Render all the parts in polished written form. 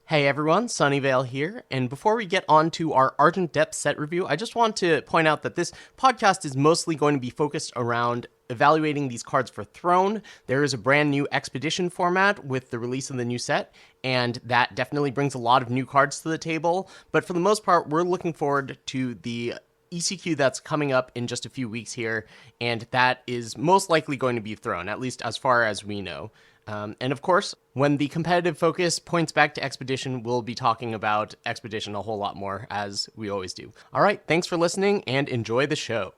Hey everyone, Sunyveil here, and before we get on to our Argent Depths set review, I just want to point out that this podcast is mostly going to be focused around evaluating these cards for Throne. There is a brand new Expedition format with the release of the new set, and that definitely brings a lot of new cards to the table, but for the most part, we're looking forward to the ECQ that's coming up in just a few weeks here, and that is most likely going to be Throne, at least as far as we know. And of course, when the competitive focus points back to Expedition, we'll be talking about Expedition a whole lot more, as we always do. All right, thanks for listening, and enjoy the show.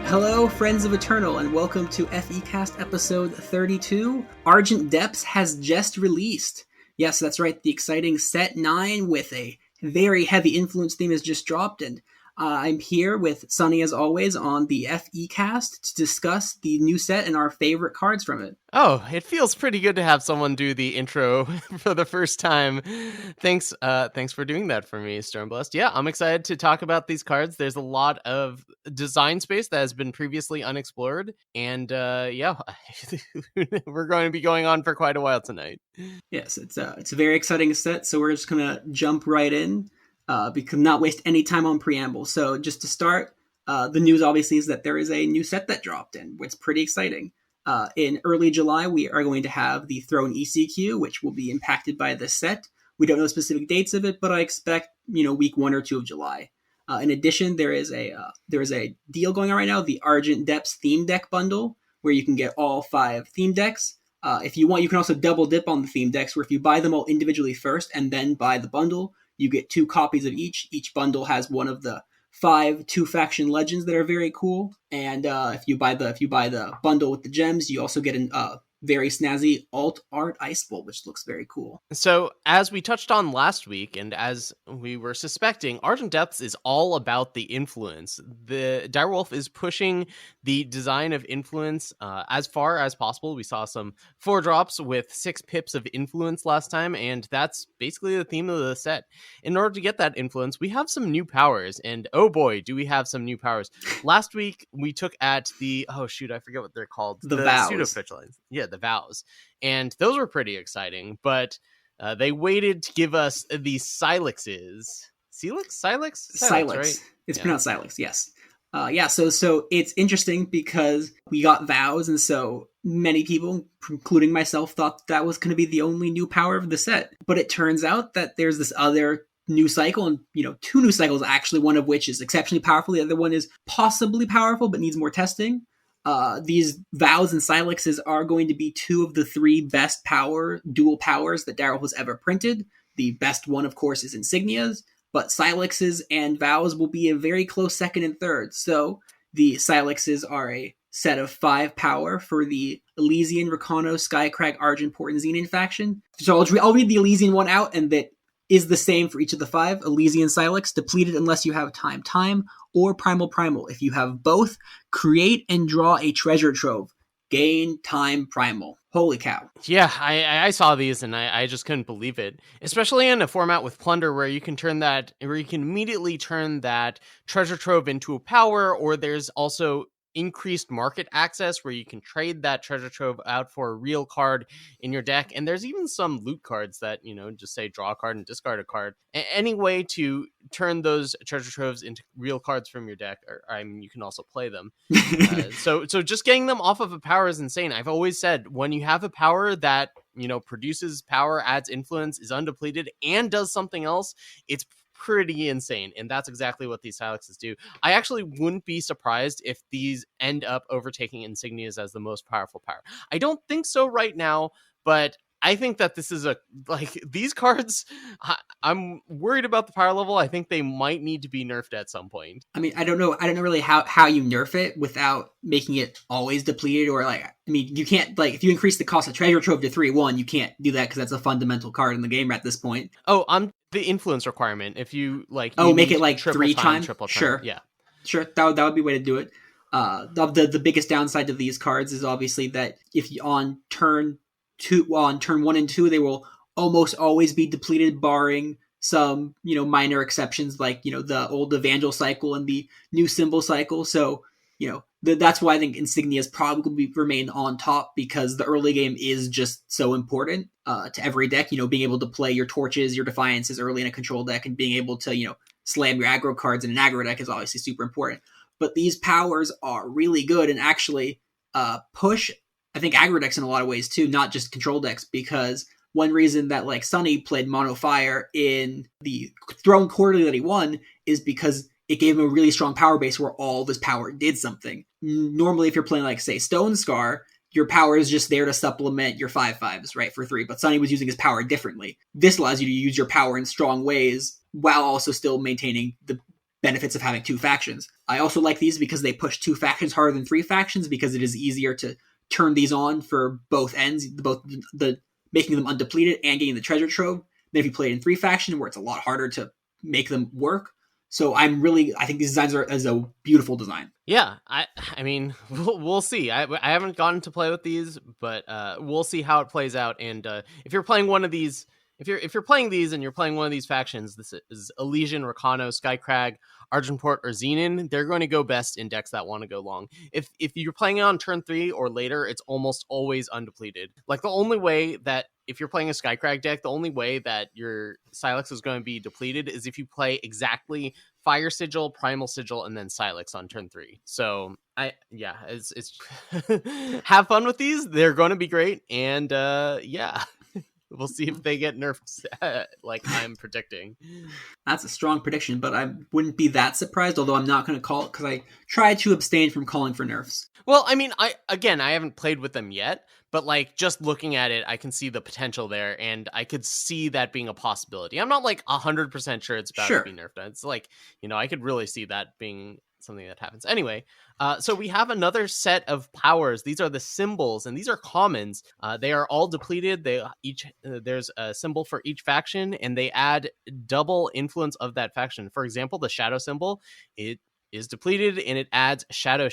Hello, friends of Eternal, and welcome to FECast episode 32. Argent Depths has just released. Yes, that's right, the exciting set 9 with a very heavy influence theme has just dropped, and I'm here with Sunny, as always, on the FECast to discuss the new set and our favorite cards from it. Oh, it feels pretty good to have someone do the intro for the first time. Thanks for doing that for me, Stormblessed. Yeah, I'm excited to talk about these cards. There's a lot of design space that has been previously unexplored, and yeah, we're going to be going on for quite a while tonight. Yes, it's a very exciting set, so we're just gonna jump right in. Because not waste any time on preamble. So just to start, the news obviously is that there is a new set that dropped in. It's pretty exciting. In early July, we are going to have the Throne ECQ, which will be impacted by this set. We don't know specific dates of it, but I expect week 1 or 2 of July. In addition, there is a deal going on right now, the Argent Depths theme deck bundle, where you can get all 5 theme decks. If you want, you can also double dip on the theme decks, where if you buy them all individually first and then buy the bundle, you get 2 copies of each. Each bundle has one of the 5 2-faction legends that are very cool. And if you buy the bundle with the gems, you also get a very snazzy alt art ice bowl, which looks very cool. So, as we touched on last week, and as we were suspecting, Argent Depths is all about the influence. The Direwolf is pushing the design of influence as far as possible. We saw some 4-drops with 6 pips of influence last time, and that's basically the theme of the set. In order to get that influence, we have some new powers, and oh boy, do we have some new powers. Last week, we took at the, I forget what they're called. The vows. Pseudo-Vigilance. Yeah, the vows. And those were pretty exciting, but they waited to give us the Silexes. Silex, right? It's pronounced Silex, yes. So it's interesting because we got vows, and so many people, including myself, thought that was going to be the only new power of the set. But it turns out that there's this other new cycle, and 2 new cycles actually, one of which is exceptionally powerful, the other one is possibly powerful but needs more testing. These vows and Silexes are going to be 2 of the 3 best dual powers that Darrell has ever printed. The best one, of course, is Insignias, but Silexes and vows will be a very close second and third. So the Silexes are a set of 5 power for the Elysian, Rakano, Skycrag, Argentport, and Xenon faction. So I'll read the Elysian one out, and that is the same for each of the 5. Elysian Silex, depleted unless you have time, or Primal. If you have both, create and draw a treasure trove. Gain time Primal. Holy cow. Yeah, I saw these and I just couldn't believe it. Especially in a format with Plunder where you can immediately turn that treasure trove into a power, or there's also increased market access where you can trade that treasure trove out for a real card in your deck. And there's even some loot cards that, just say draw a card and discard a card. Any way to turn those treasure troves into real cards from your deck, you can also play them. So just getting them off of a power is insane. I've always said, when you have a power that, produces power, adds influence, is undepleted, and does something else, it's pretty insane, and that's exactly what these Silexes do. I actually wouldn't be surprised if these end up overtaking Insignias as the most powerful power. I don't think so right now, but I think that this is these cards, I'm worried about the power level. I think they might need to be nerfed at some point. I mean, I don't know really how you nerf it without making it always depleted, or you can't, if you increase the cost of treasure trove to 3/1, you can't do that because that's a fundamental card in the game at this point. Oh, the influence requirement. If you make it 3 times, triple time. Sure. Yeah. Sure, that would be a way to do it. The biggest downside to these cards is obviously that if you on turn on turn 1 and 2, they will almost always be depleted, barring some, minor exceptions like, the old Evangel cycle and the new symbol cycle. So, that's why I think Insignias probably remain on top, because the early game is just so important to every deck. Being able to play your Torches, your Defiances early in a control deck, and being able to, slam your aggro cards in an aggro deck is obviously super important. But these powers are really good and actually push, I think, aggro decks in a lot of ways too, not just control decks, because one reason that like Sunny played Mono Fire in the Throne Quarterly that he won is because it gave him a really strong power base where all this power did something. Normally, if you're playing like, say, Stone Scar, your power is just there to supplement your 5/5s, right, for 3. But Sunny was using his power differently. This allows you to use your power in strong ways while also still maintaining the benefits of having 2 factions. I also like these because they push 2 factions harder than 3 factions, because it is easier to turn these on for both ends, both the making them undepleted and getting the treasure trove, than if you play it in 3 faction, where it's a lot harder to make them work. So I think these designs is a beautiful design. Yeah, I mean, we'll see. I haven't gotten to play with these, but we'll see how it plays out. And if you're playing one of these, if you're playing these and you're playing one of these factions, this is Elysian, Rakano, Skycrag, Argentport, or Xenon, they're going to go best in decks that want to go long. If you're playing it on turn 3 or later, it's almost always undepleted. Like, the only way that, if you're playing a Skycrag deck, the only way that your Sylex is going to be depleted is if you play exactly Fire Sigil, Primal Sigil, and then Sylex on turn 3. So it's have fun with these. They're going to be great, and we'll see if they get nerfed like I'm predicting. That's a strong prediction, but I wouldn't be that surprised, although I'm not going to call it, because I try to abstain from calling for nerfs. Well, I mean, I haven't played with them yet, but like, just looking at it, I can see the potential there, and I could see that being a possibility. I'm not like 100% sure it's about to be nerfed. It's like, I could really see that being something that happens. Anyway, so we have another set of powers. These are the symbols, and these are commons. They are all depleted. There's a symbol for each faction, and they add double influence of that faction. For example, the shadow symbol, it is depleted, and it adds shadow.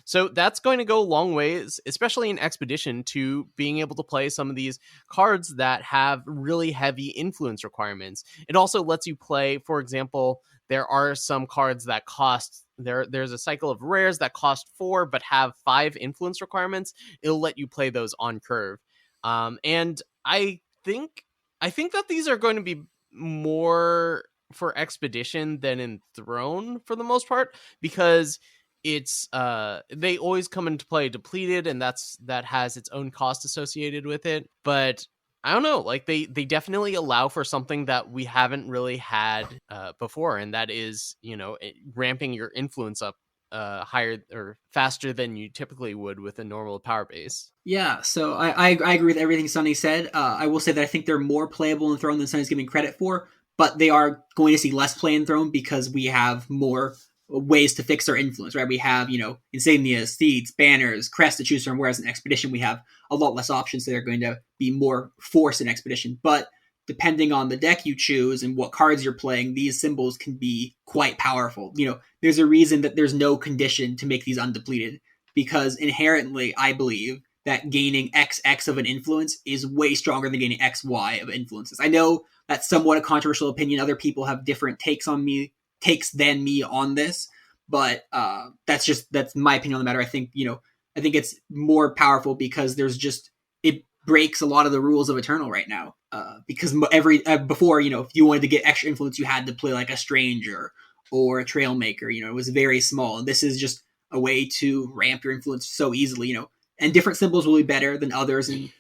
So that's going to go a long ways, especially in Expedition, to being able to play some of these cards that have really heavy influence requirements. It also lets you play, for example, there are some cards that cost, there's a cycle of rares that cost 4 but have 5 influence requirements. It'll let you play those on curve. And I think that these are going to be more for Expedition than in Throne for the most part, because it's they always come into play depleted, and that has its own cost associated with it. But I don't know, like, they definitely allow for something that we haven't really had before, and that is, ramping your influence up higher or faster than you typically would with a normal power base. Yeah, so I agree with everything Sunny said. I will say that I think they're more playable in Throne than Sunny's giving credit for, but they are going to see less play in Throne because we have more ways to fix our influence, right? We have, insignias, steeds, banners, crests to choose from, whereas in Expedition we have a lot less options, so they're going to be more force in Expedition. But depending on the deck you choose and what cards you're playing, these symbols can be quite powerful. There's a reason that there's no condition to make these undepleted, because inherently, I believe that gaining XX of an influence is way stronger than gaining XY of influences. I know that's somewhat a controversial opinion. Other people have different takes than me on this, but that's my opinion on the matter. I think it's more powerful because it breaks a lot of the rules of Eternal right now. Because before, if you wanted to get extra influence, you had to play like a Stranger or a Trailmaker. It was very small. And this is just a way to ramp your influence so easily. And different symbols will be better than others. In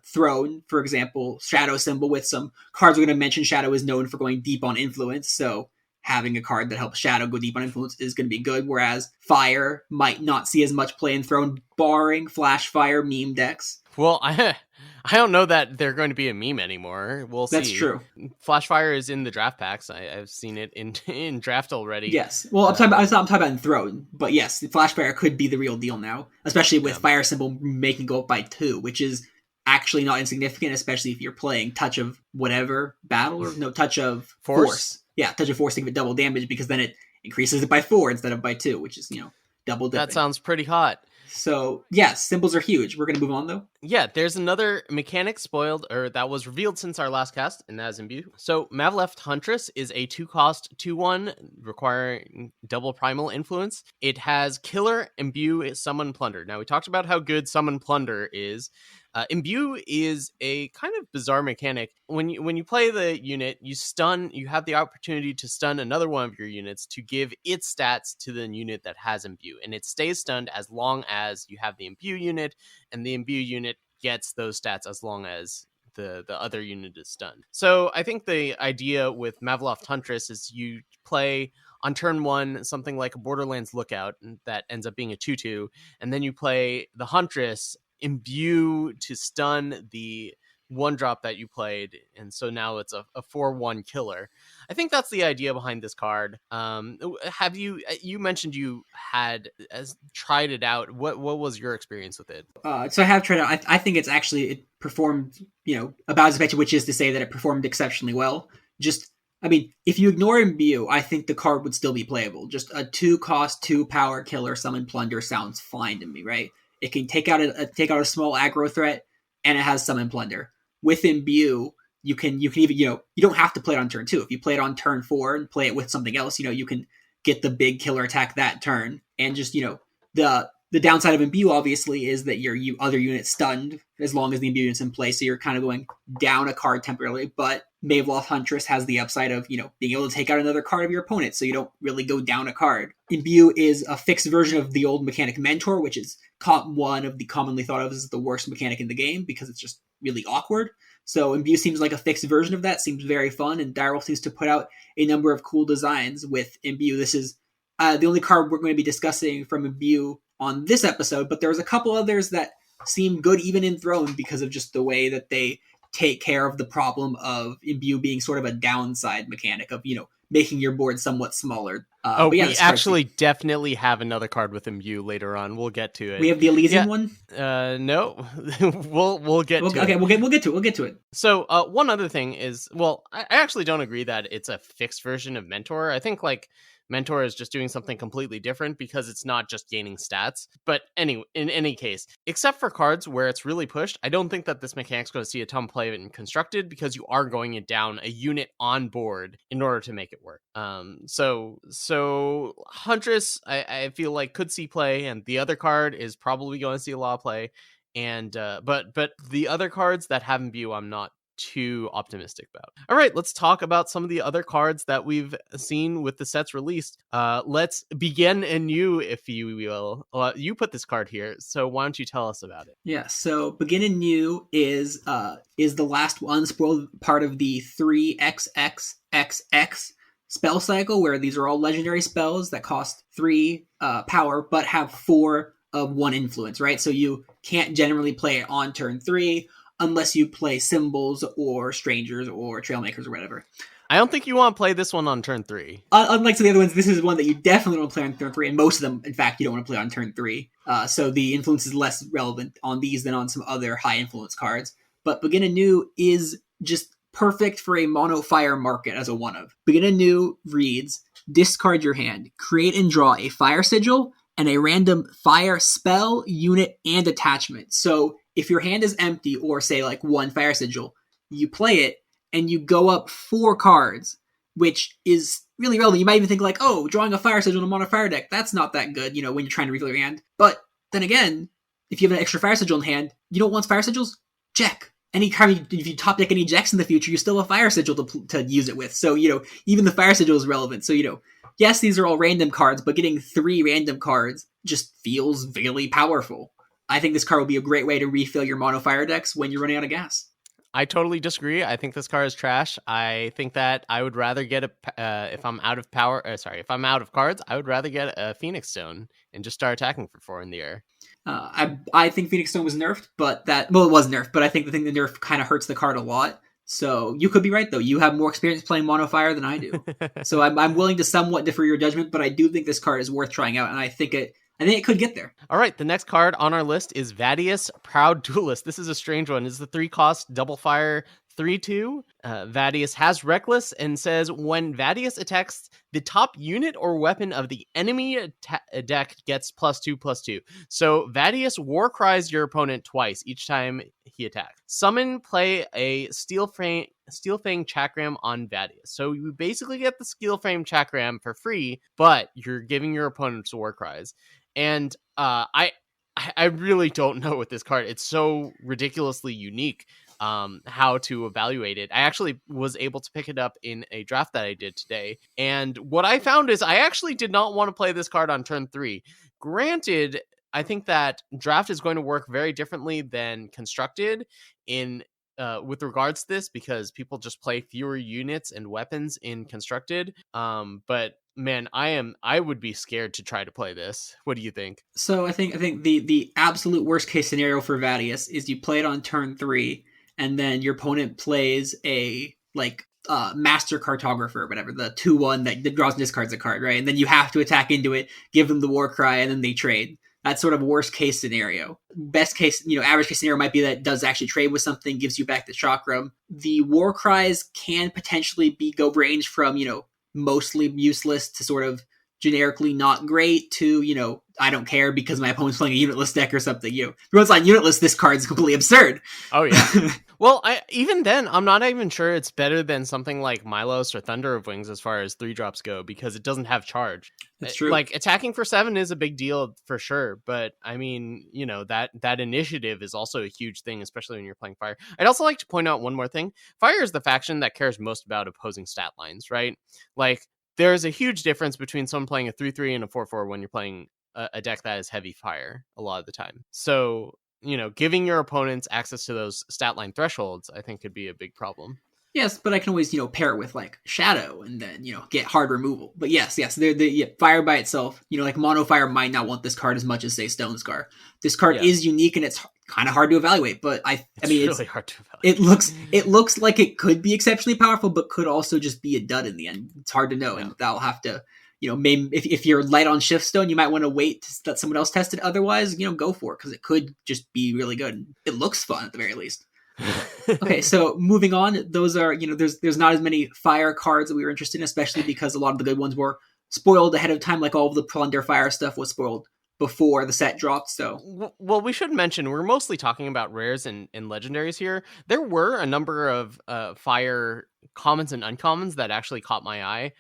Throne, for example, Shadow symbol with some cards we're going to mention. Shadow is known for going deep on influence, so having a card that helps Shadow go deep on influence is going to be good, whereas Fire might not see as much play in Throne, barring Flash Fire meme decks. Well, I don't know that they're going to be a meme anymore. We'll see. That's true. Flash Fire is in the draft packs. I've seen it in draft already. Yes. Well, I'm talking about in Throne, but yes, the Flash Fire could be the real deal now, especially with Fire symbol making go up by 2, which is actually not insignificant, especially if you're playing Touch of whatever battle, or no, Touch of Force. Yeah, Touch of Force to give it double damage, because then it increases it by 4 instead of by 2, which is, double dipping. That sounds pretty hot. So, yes, symbols are huge. We're going to move on, though. Yeah, there's another mechanic spoiled, or that was revealed since our last cast, and that is Imbue. So, Mavleft Huntress is a 2-cost 2/1, requiring double primal influence. It has Killer, Imbue, Summon, Plunder. Now, we talked about how good Summon Plunder is. Imbue is a kind of bizarre mechanic. When you play the unit, you have the opportunity to stun another one of your units to give its stats to the unit that has Imbue, and it stays stunned as long as you have the Imbue unit, and the Imbue unit gets those stats as long as the other unit is stunned. So I think the idea with Mavloft Huntress is you play on turn 1 something like a Borderlands Lookout that ends up being a 2/2, and then you play the Huntress, Imbue to stun the 1-drop that you played, and so now it's a 4/1 killer. I think that's the idea behind this card. Have you mentioned you had tried it out? What was your experience with it? So I have tried out. I think it performed, about as expected, which is to say that it performed exceptionally well. If you ignore Imbue, I think the card would still be playable. Just a 2-cost, 2-power killer, Summon Plunder sounds fine to me, right? It can take out a small aggro threat, and it has Summon Plunder. With Imbue, you can even, you don't have to play it on turn 2. If you play it on turn 4 and play it with something else, you can get the big killer attack that turn. And just, the downside of Imbue, obviously, is that your other unit's stunned as long as the Imbue unit's in play, so you're kind of going down a card temporarily. But Mavloft Huntress has the upside of, being able to take out another card of your opponent, so you don't really go down a card. Imbue is a fixed version of the old mechanic Mentor, which is one of the commonly thought of as the worst mechanic in the game, because it's just really awkward. So Imbue seems like a fixed version of that, seems very fun, and Direwolf seems to put out a number of cool designs with Imbue. This is the only card we're going to be discussing from Imbue on this episode, but there's a couple others that seem good even in Throne because of just the way that they take care of the problem of Imbue being sort of a downside mechanic of, making your board somewhat smaller. We actually definitely have another card with Imbue later on. We'll get to it. We have the Elysian one? No. we'll get to it. Okay, we'll get to it. So one other thing is, I actually don't agree that it's a fixed version of Mentor. I think Mentor is just doing something completely different because it's not just gaining stats. But anyway, in any case, except for cards where it's really pushed, I don't think that this mechanic's going to see a ton of play in Constructed, because you are going it down a unit on board in order to make it work. So Huntress, I feel like could see play, and the other card is probably going to see a lot of play. And but the other cards that have Imbue, I'm not too optimistic about. All right, let's talk about some of the other cards that we've seen with the sets released. Let's begin anew, if you will. You put this card here, so why don't you tell us about it? Yeah, so Begin Anew is the last unspoiled part of the 3XXXX spell cycle, where these are all legendary spells that cost 3 power but have 4 of 1 influence, right? So you can't generally play it on turn 3 unless you play Symbols or Strangers or Trailmakers or whatever. I don't think you want to play this one on turn 3. Unlike some of the other ones, this is one that you definitely don't want to play on turn 3, and most of them, in fact, you don't want to play on turn 3. So the influence is less relevant on these than on some other high influence cards. But Begin Anew is just perfect for a mono fire market as a one-of. Begin Anew reads, discard your hand, create and draw a fire sigil and a random fire spell, unit, and attachment. So if your hand is empty, or say like 1 fire sigil, you play it and you go up 4 cards, which is really relevant. You might even think like, oh, drawing a fire sigil in a mono fire deck, that's not that good, when you're trying to refill your hand. But then again, if you have an extra fire sigil in hand, you don't want fire sigils? Check. Anytime if you top deck any Jeks in the future, you still have a fire sigil to use it with. So, even the fire sigil is relevant. So, yes, these are all random cards, but getting 3 random cards just feels really powerful. I think this card will be a great way to refill your mono fire decks when you're running out of gas. I totally disagree. I think this card is trash. I think that I would rather get if I'm out of cards, I would rather get a Phoenix Stone and just start attacking for 4 in the air. I think Phoenix Stone was nerfed, it was nerfed, but I think the nerf kind of hurts the card a lot. So you could be right, though. You have more experience playing mono fire than I do. So I'm willing to somewhat defer your judgment, but I do think this card is worth trying out, and I think I think it could get there. All right, the next card on our list is Vadius, Proud Duelist. This is a strange one. It's the 3-cost double fire 3/2. Vadius has Reckless and says when Vadius attacks, the top unit or weapon of the enemy deck gets +2/+2. So Vadius war cries your opponent twice each time he attacks. Summon, play a Steel Fang Chakram on Vadius. So you basically get the Steel Fang Chakram for free, but you're giving your opponents war cries. And I really don't know with this card. It's so ridiculously unique how to evaluate it. I actually was able to pick it up in a draft that I did today. And what I found is I actually did not want to play this card on turn 3. Granted, I think that draft is going to work very differently than constructed in with regards to this, because people just play fewer units and weapons in constructed. But man, I would be scared to try to play this. What do you think? So I think the absolute worst case scenario for Vadius is you play it on turn 3, and then your opponent plays a Master Cartographer or whatever, the 2/1 that draws and discards a card, right? And then you have to attack into it, give them the war cry, and then they trade. That's sort of worst case scenario. Best case, average case scenario might be that it does actually trade with something, gives you back the chakram. The war cries can potentially go range from, mostly useless to sort of generically not great to, I don't care because my opponent's playing a unitless deck or something. If everyone's on unitless, this card's completely absurd. Oh, yeah. Well, even then, I'm not even sure it's better than something like Milos or Thunder of Wings as far as 3-drops go, because it doesn't have charge. That's true. Like, attacking for 7 is a big deal for sure, but I mean, that initiative is also a huge thing, especially when you're playing Fire. I'd also like to point out one more thing. Fire is the faction that cares most about opposing stat lines, right? Like, there's a huge difference between someone playing a 3/3 and a 4/4 when you're playing a deck that is heavy fire a lot of the time. So, giving your opponents access to those stat line thresholds, I think could be a big problem. Yes, but I can always, pair it with Shadow and then, get hard removal. But yes, the Fire by itself, Mono Fire might not want this card as much as say Stone Scar. This card is unique and it's kind of hard to evaluate, but it's really hard to evaluate. It looks like it could be exceptionally powerful, but could also just be a dud in the end. It's hard to know, and that'll have to, maybe if you're light on Shiftstone, you might want to wait to let someone else test it. Otherwise, go for it because it could just be really good. It looks fun at the very least. Okay, so moving on, those are, there's not as many fire cards that we were interested in, especially because a lot of the good ones were spoiled ahead of time, like all of the Plunder Fire stuff was spoiled before the set dropped. So, well, we should mention we're mostly talking about rares and legendaries here. There were a number of fire commons and uncommons that actually caught my eye.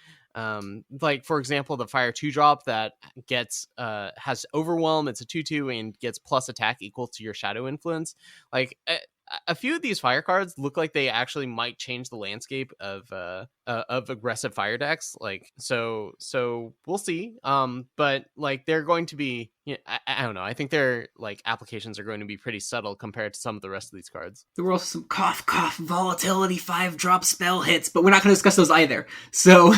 Like for example, the Fire 2-drop that gets has Overwhelm. It's a 2/2 and gets plus attack equal to your Shadow Influence. Like a few of these fire cards look like they actually might change the landscape of aggressive fire decks. Like so we'll see. But like they're going to be, I don't know. I think their like applications are going to be pretty subtle compared to some of the rest of these cards. There were also some cough volatility 5-drop spell hits, but we're not going to discuss those either. So.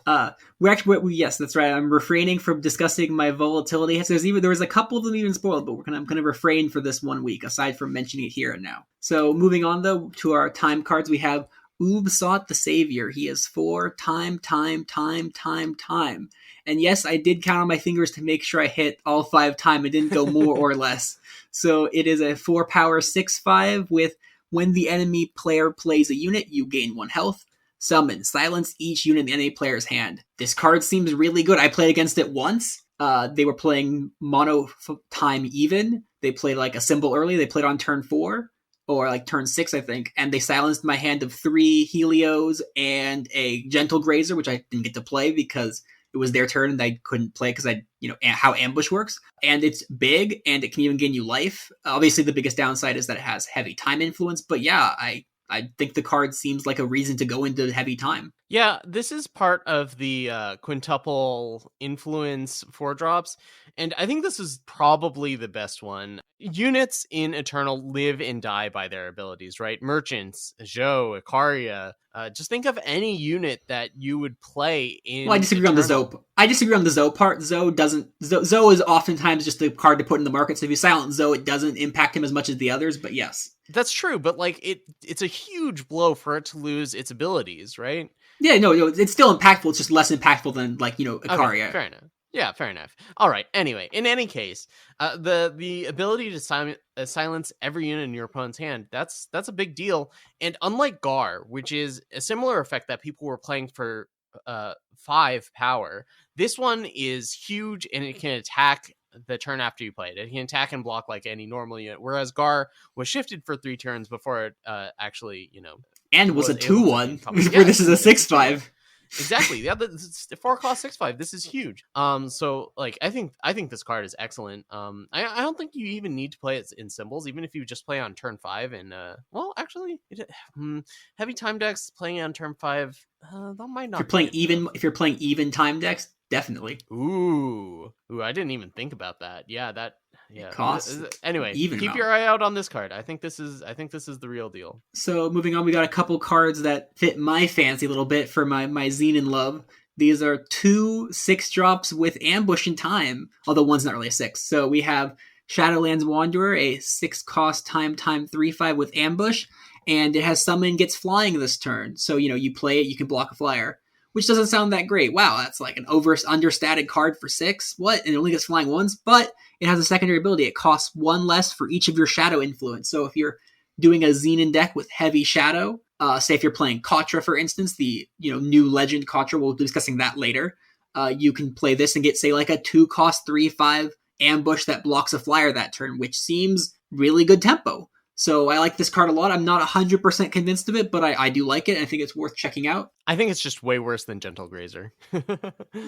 Yes, that's right. I'm refraining from discussing my volatility hits. There was a couple of them even spoiled, but I'm going to refrain for this 1 week, aside from mentioning it here and now. So moving on though to our time cards, we have Ubsot the Savior. He is 4 time. And yes, I did count on my fingers to make sure I hit all 5 time. It didn't go more or less. So it is a 4-power 6/5 with when the enemy player plays a unit, you gain 1 health. Summon. Silence each unit in the enemy player's hand. This card seems really good. I played against it once. They were playing mono time even. They played like a symbol early. They played on turn 4 or like turn 6, I think. And they silenced my hand of 3 Helios and a Gentle Grazer, which I didn't get to play because it was their turn and I couldn't play because how ambush works. And it's big and it can even gain you life. Obviously, the biggest downside is that it has heavy time influence. But yeah, I think the card seems like a reason to go into heavy time. Yeah, this is part of the quintuple influence 4-drops, and I think this is probably the best one. Units in Eternal live and die by their abilities, right? Merchants, Zhou, Ikaria. Just think of any unit that you would play in. Well, I disagree Eternal. on the Zhou. I disagree on the Zhou part. Zhou is oftentimes just a card to put in the market. So if you silence Zhou, it doesn't impact him as much as the others. But yes, that's true. But like it's a huge blow for it to lose its abilities, right? Yeah, no, it's still impactful. It's just less impactful than Ikaria. Okay, fair enough. Yeah, fair enough. All right. Anyway, in any case, the ability to silence every unit in your opponent's hand, that's a big deal. And unlike Gar, which is a similar effect that people were playing for 5 power, this one is huge and it can attack the turn after you play it. It can attack and block like any normal unit, whereas Gar was shifted for 3 turns before it actually, And was a able to 2/1, become. where Yeah, this is a 6/5. exactly. Yeah, the 4 cost 6/5. This is huge. So like I think this card is excellent. I don't think you even need to play it in symbols, even if you just play on turn 5. And well, actually, heavy time decks playing on turn 5, that might not. If you're playing even time decks, definitely. Ooh, I didn't even think about that. Yeah, It costs Anyway, even keep amount. your eye out on this card. I think this is the real deal. So moving on, we got a couple cards that fit my fancy a little bit for my Xenon love. These are 2 6-drops with ambush in time, although one's not really a 6. So we have Shadowlands Wanderer, a 6-cost time 3/5 with ambush, and it has summon gets flying this turn. So you play it, you can block a flyer, which doesn't sound that great. Wow, that's like an understated card for 6. What? And it only gets flying once, but it has a secondary ability. It costs 1 less for each of your shadow influence. So if you're doing a Xenon deck with heavy shadow, say if you're playing Katra, for instance, the new legend Katra, we'll be discussing that later. You can play this and get, say, like a 2-cost 3/5 ambush that blocks a flyer that turn, which seems really good tempo. So I like this card a lot. I'm not 100% convinced of it, but I do like it. And I think it's worth checking out. I think it's just way worse than Gentle Grazer.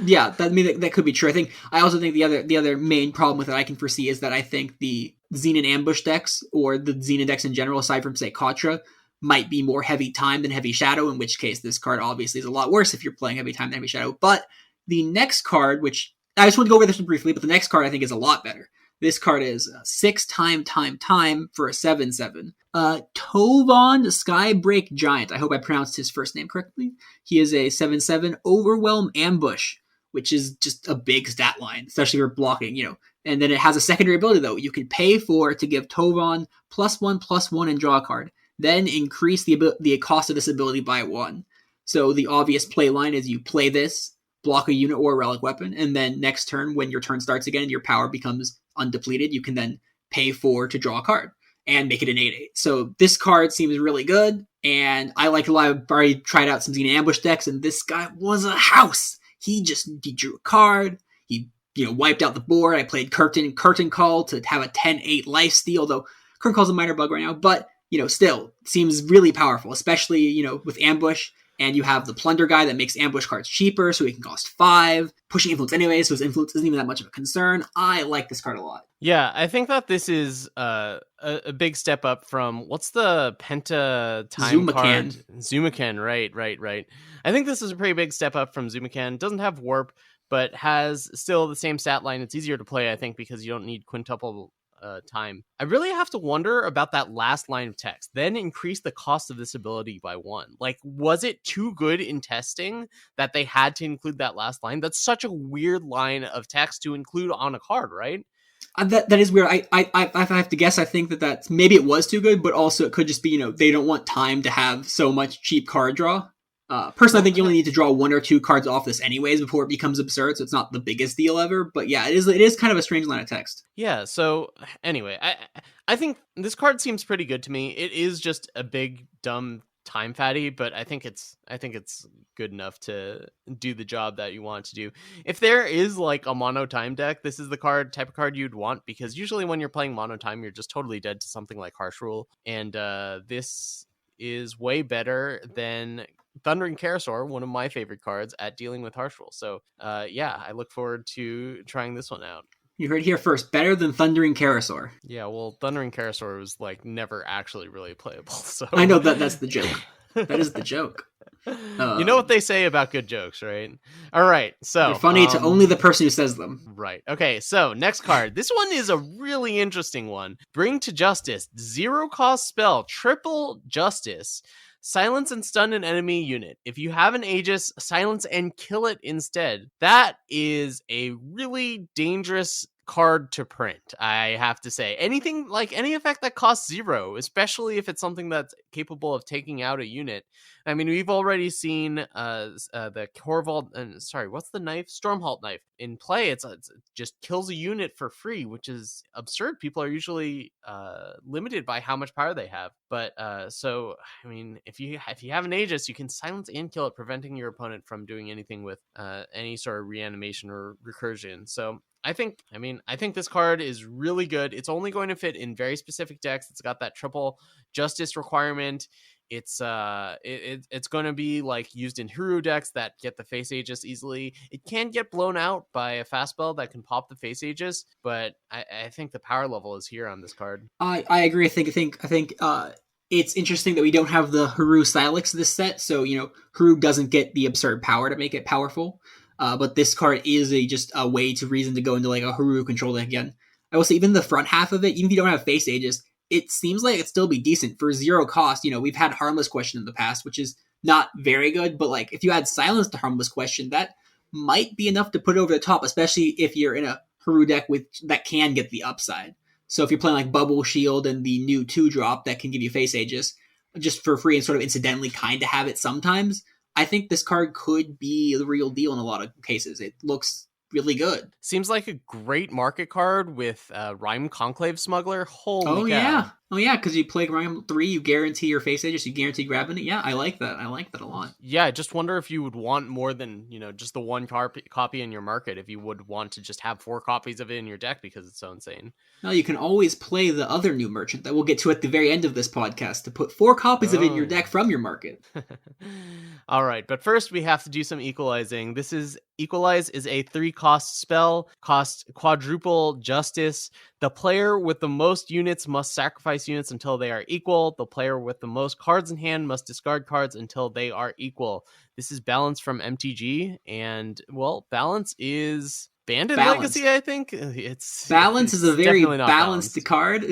Yeah, that could be true. I also think the other main problem with it I can foresee is that I think the Xenon ambush decks, or the Xenon decks in general, aside from, say, Katra, might be more heavy time than heavy shadow, in which case this card obviously is a lot worse if you're playing heavy time than heavy shadow. But the next card, which I just want to go over this one briefly, but the next card I think is a lot better. This card is 6 time for a 7/7. Tovon Skybreak Giant. I hope I pronounced his first name correctly. He is a 7/7 Overwhelm Ambush, which is just a big stat line, especially for blocking, And then it has a secondary ability, though. You can pay to give Tovon +1/+1 and draw a card. Then increase the cost of this ability by 1. So the obvious play line is you play this, block a unit or a relic weapon, and then next turn, when your turn starts again and your power becomes undepleted, you can then pay to draw a card and make it an 8/8. So this card seems really good, and I like a lot. I've already tried out some Xenon ambush decks, and this guy was a house. He drew a card. He wiped out the board. I played Curtain Call to have a 10/8 lifesteal, although Curtain Call's a minor bug right now, but still seems really powerful, especially with ambush. And you have the Plunder guy that makes ambush cards cheaper, so he can cost 5. Pushing influence anyway, so his influence isn't even that much of a concern. I like this card a lot. Yeah, I think that this is a big step up from, what's the Penta time card? Zumacan, right. I think this is a pretty big step up from Zumacan. Doesn't have warp, but has still the same stat line. It's easier to play, I think, because you don't need quintuple time. I really have to wonder about that last line of text. Then increase the cost of this ability by 1. Like, was it too good in testing that they had to include that last line? That's such a weird line of text to include on a card, right? That is weird. I have to guess. I think that's maybe it was too good, but also it could just be they don't want time to have so much cheap card draw. Personally, I think you only need to draw 1 or 2 cards off this anyways before it becomes absurd, so it's not the biggest deal ever. But yeah, it is kind of a strange line of text. Yeah, so anyway, I think this card seems pretty good to me. It is just a big, dumb time fatty, but I think it's good enough to do the job that you want to do. If there is like a mono time deck, this is the type of card you'd want, because usually when you're playing mono time, you're just totally dead to something like Harsh Rule, and this is way better than Thundering Karasaur, one of my favorite cards, at dealing with Harsh Rule. So yeah, I look forward to trying this one out. You heard it here first. Better than Thundering Karasaur. Yeah, well, Thundering Karasaur was like never actually really playable. So I know that's the joke. That is the joke. You know what they say about good jokes, right? All right, so they're funny to only the person who says them. Right. Okay, so next card. This one is a really interesting one. Bring to Justice. 0-cost spell. Triple Justice. Silence and stun an enemy unit. If you have an Aegis, silence and kill it instead. That is a really dangerous card to print, I have to say. Anything like any effect that costs 0, especially if it's something that's capable of taking out a unit. I mean, we've already seen the Corval, sorry, what's the knife? Stormhalt knife in play. It just kills a unit for free, which is absurd. People are usually limited by how much power they have. But so I mean, if you have an Aegis, you can silence and kill it, preventing your opponent from doing anything with any sort of reanimation or recursion. So I think this card is really good. It's only going to fit in very specific decks. It's got that triple justice requirement. It's going to be like used in Hero decks that get the face Aegis easily. It can get blown out by a fast spell that can pop the face Aegis, but I think the power level is here on this card. I agree. I think it's interesting that we don't have the Haru Silex this set, so Haru doesn't get the absurd power to make it powerful. But this card is just a way to reason to go into like a Haru control deck again. I will say even the front half of it, even if you don't have face Aegis, it seems like it'd still be decent for 0 cost. We've had Harmless Question in the past, which is not very good, but like if you add Silence to Harmless Question, that might be enough to put it over the top, especially if you're in a Haru deck that can get the upside. So if you're playing like Bubble Shield and the new 2-drop that can give you face Aegis just for free and sort of incidentally kind of have it sometimes, I think this card could be the real deal in a lot of cases. It looks really good. Seems like a great market card with Rhyme Conclave Smuggler. Holy cow. Oh yeah, because you play Rhyme 3, you guarantee your face Aegis, you guarantee grabbing it. Yeah, I like that. I like that a lot. Yeah, I just wonder if you would want more than, just the one copy in your market, if you would want to just have 4 copies of it in your deck because it's so insane. No, you can always play the other new merchant that we'll get to at the very end of this podcast to put 4 copies of it in your deck from your market. All right, but first we have to do some equalizing. Equalize is a 3-cost spell, cost quadruple justice. The player with the most units must sacrifice units until they are equal. The player with the most cards in hand must discard cards until they are equal. This is Balance from MTG, and well, Balance is banned in Legacy, I think. Balance is a very balanced card.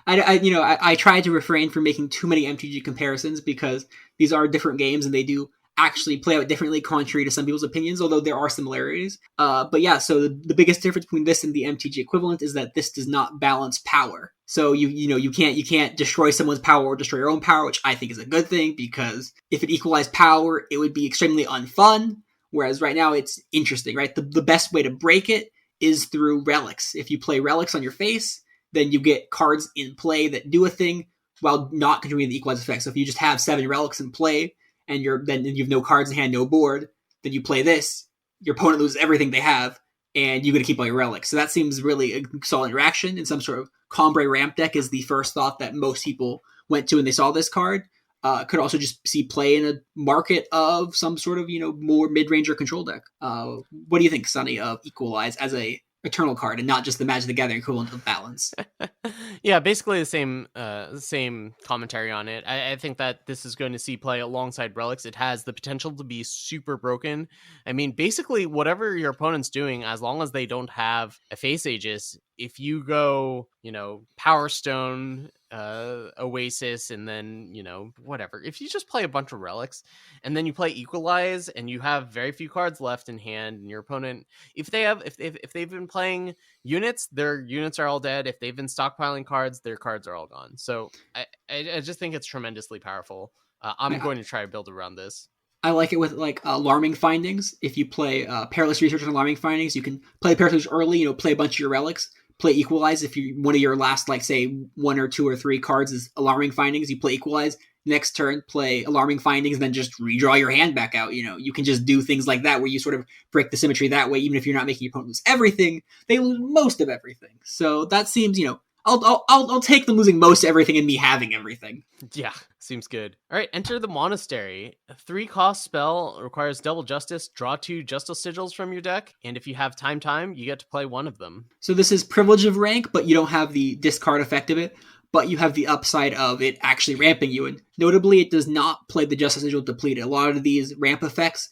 I tried to refrain from making too many MTG comparisons because these are different games and they do actually play out differently contrary to some people's opinions, although there are similarities. But yeah, so the biggest difference between this and the MTG equivalent is that this does not balance power. So you can't destroy someone's power or destroy your own power, which I think is a good thing, because if it equalized power, it would be extremely unfun. Whereas right now it's interesting, right? The best way to break it is through relics. If you play relics on your face, then you get cards in play that do a thing while not contributing the equalized effect. So if you just have 7 relics in play, and you have no cards in hand, no board, then you play this, your opponent loses everything they have, and you get to keep all your relics. So that seems really a solid interaction, and some sort of Combre ramp deck is the first thought that most people went to when they saw this card. Could also just see play in a market of some sort of, more mid-range or control deck. What do you think, Sonny, of Equalize as a Eternal card and not just the Magic the Gathering equivalent of Balance? Yeah, basically the same commentary on it. I think that this is going to see play alongside relics. It has the potential to be super broken. I mean, basically whatever your opponent's doing, as long as they don't have a face Aegis, if you go, Power Stone, Oasis, and then, whatever. If you just play a bunch of relics and then you play Equalize and you have very few cards left in hand, and your opponent, if they've been playing units, their units are all dead. If they've been stockpiling cards, their cards are all gone. So I just think it's tremendously powerful. I'm going to try to build around this. I like it with Alarming Findings. If you play Perilous Research and Alarming Findings, you can play Perilous early, play a bunch of your relics. Play Equalize. If one of your last, say 1 or 2 or 3 cards is Alarming Findings, you play Equalize. Next turn, play Alarming Findings, then just redraw your hand back out. You can just do things like that where you sort of break the symmetry that way. Even if you're not making your opponent lose everything, they lose most of everything. So that seems, I'll take them losing most everything and me having everything. Yeah, seems good. All right, enter the Monastery. A 3-cost spell, requires double justice. Draw 2 Justice Sigils from your deck, and if you have time, you get to play one of them. So this is Privilege of Rank, but you don't have the discard effect of it, but you have the upside of it actually ramping you. And notably, it does not play the Justice Sigil depleted. A lot of these ramp effects,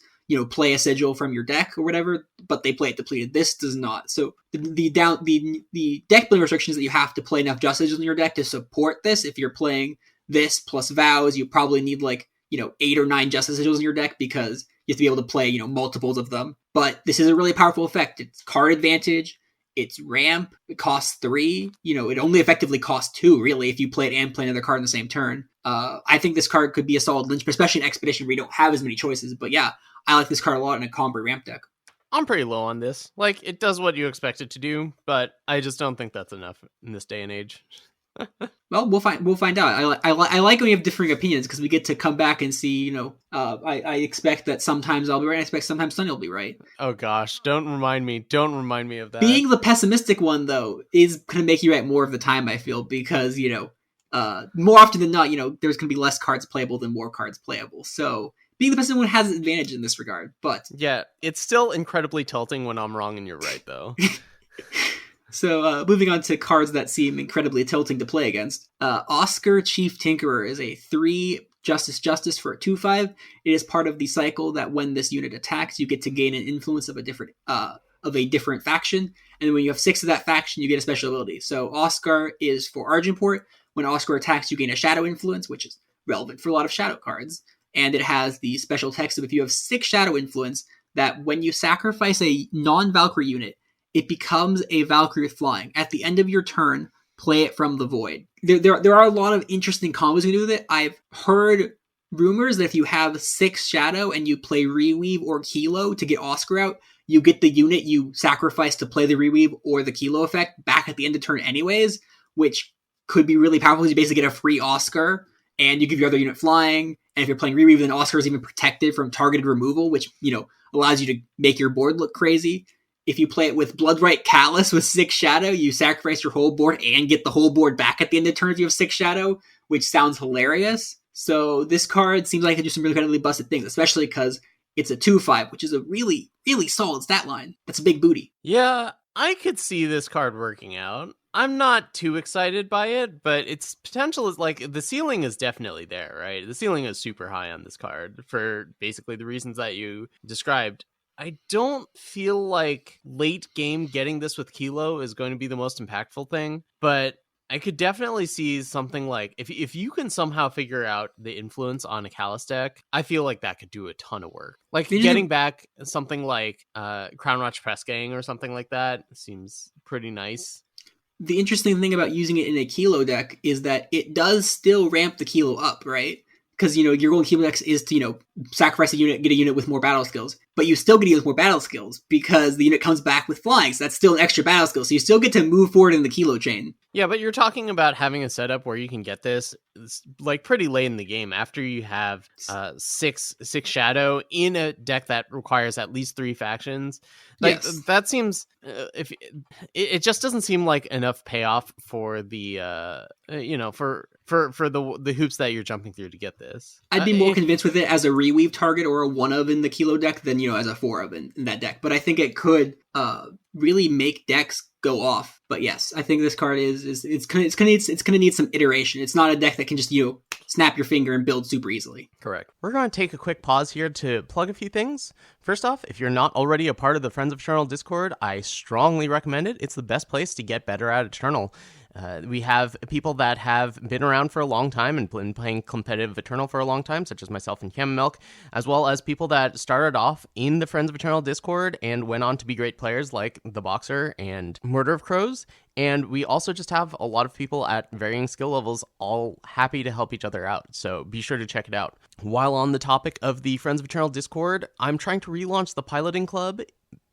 play a sigil from your deck or whatever, but they play it depleted. This does not. So the deck building restriction is that you have to play enough Justice Sigils in your deck to support this. If you're playing this plus Vows, you probably need 8 or 9 Justice Sigils in your deck because you have to be able to play, multiples of them. But this is a really powerful effect. It's card advantage. its ramp, it costs 3. It only effectively costs 2, really, if you play it and play another card in the same turn. I think this card could be a solid linchpin, especially in Expedition where you don't have as many choices. But yeah, I like this card a lot in a Combray ramp deck. I'm pretty low on this. Like, it does what you expect it to do, but I just don't think that's enough in this day and age. Well, we'll find out. I like when we have differing opinions because we get to come back and see. I expect that sometimes I'll be right. I expect sometimes Sunny will be right. Oh gosh, don't remind me of that. Being the pessimistic one though is going to make you right more of the time. I feel because more often than not, there's going to be less cards playable than more cards playable. So being the pessimistic one has an advantage in this regard. But yeah, it's still incredibly tilting when I'm wrong and you're right, though. So moving on to cards that seem incredibly tilting to play against. Oscar Chief Tinkerer is a 3 Justice for a 2/5. It is part of the cycle that when this unit attacks, you get to gain an influence of a different faction. And when you have 6 of that faction, you get a special ability. So Oscar is for Argentport. When Oscar attacks, you gain a shadow influence, which is relevant for a lot of shadow cards. And it has the special text of if you have 6 shadow influence, that when you sacrifice a non-Valkyrie unit, it becomes a Valkyrie with flying. At the end of your turn, play it from the void. There are a lot of interesting combos you can do with it. I've heard rumors that if you have 6 shadow and you play Reweave or Kilo to get Oscar out, you get the unit you sacrifice to play the Reweave or the Kilo effect back at the end of turn anyways, which could be really powerful. You basically get a free Oscar and you give your other unit flying. And if you're playing Reweave, then Oscar is even protected from targeted removal, which allows you to make your board look crazy. If you play it with Bloodright Callus with 6 shadow, you sacrifice your whole board and get the whole board back at the end of turn if you have 6 shadow, which sounds hilarious. So this card seems like it can do some really incredibly busted things, especially because it's a 2/5, which is a really, really solid stat line. That's a big booty. Yeah, I could see this card working out. I'm not too excited by it, but its potential is like the ceiling is definitely there, right? The ceiling is super high on this card for basically the reasons that you described. I don't feel like late game getting this with Kilo is going to be the most impactful thing, but I could definitely see something like if you can somehow figure out the influence on a Callus deck, I feel like that could do a ton of work. Like getting back something like Crown Watch Press Gang or something like that seems pretty nice. The interesting thing about using it in a Kilo deck is that it does still ramp the Kilo up, right? Because, your goal in Kilo decks is to, sacrifice a unit, get a unit with more battle skills. But you still get a unit with more battle skills because the unit comes back with flying. So that's still an extra battle skill. So you still get to move forward in the Kilo chain. Yeah, but you're talking about having a setup where you can get this like pretty late in the game after you have 6 shadow in a deck that requires at least 3 factions. Like yes. That seems if it just doesn't seem like enough payoff for the for the hoops that you're jumping through to get this. I'd be more convinced with it as a Reweave target or a 1-of in the Kilo deck than as a 4-of in that deck. But I think it could really make decks go off. But yes, I think this card it's gonna need some iteration. It's not a deck that can just snap your finger and build super easily. Correct. We're going to take a quick pause here to plug a few things. First off, if you're not already a part of the Friends of Eternal Discord, I strongly recommend it. It's the best place to get better at Eternal. We have people that have been around for a long time and been playing competitive Eternal for a long time, such as myself and Camomilk, as well as people that started off in the Friends of Eternal Discord and went on to be great players like The Boxer and Murder of Crows. And we also just have a lot of people at varying skill levels all happy to help each other out. So be sure to check it out. While on the topic of the Friends of Eternal Discord, I'm trying to relaunch the Piloting Club.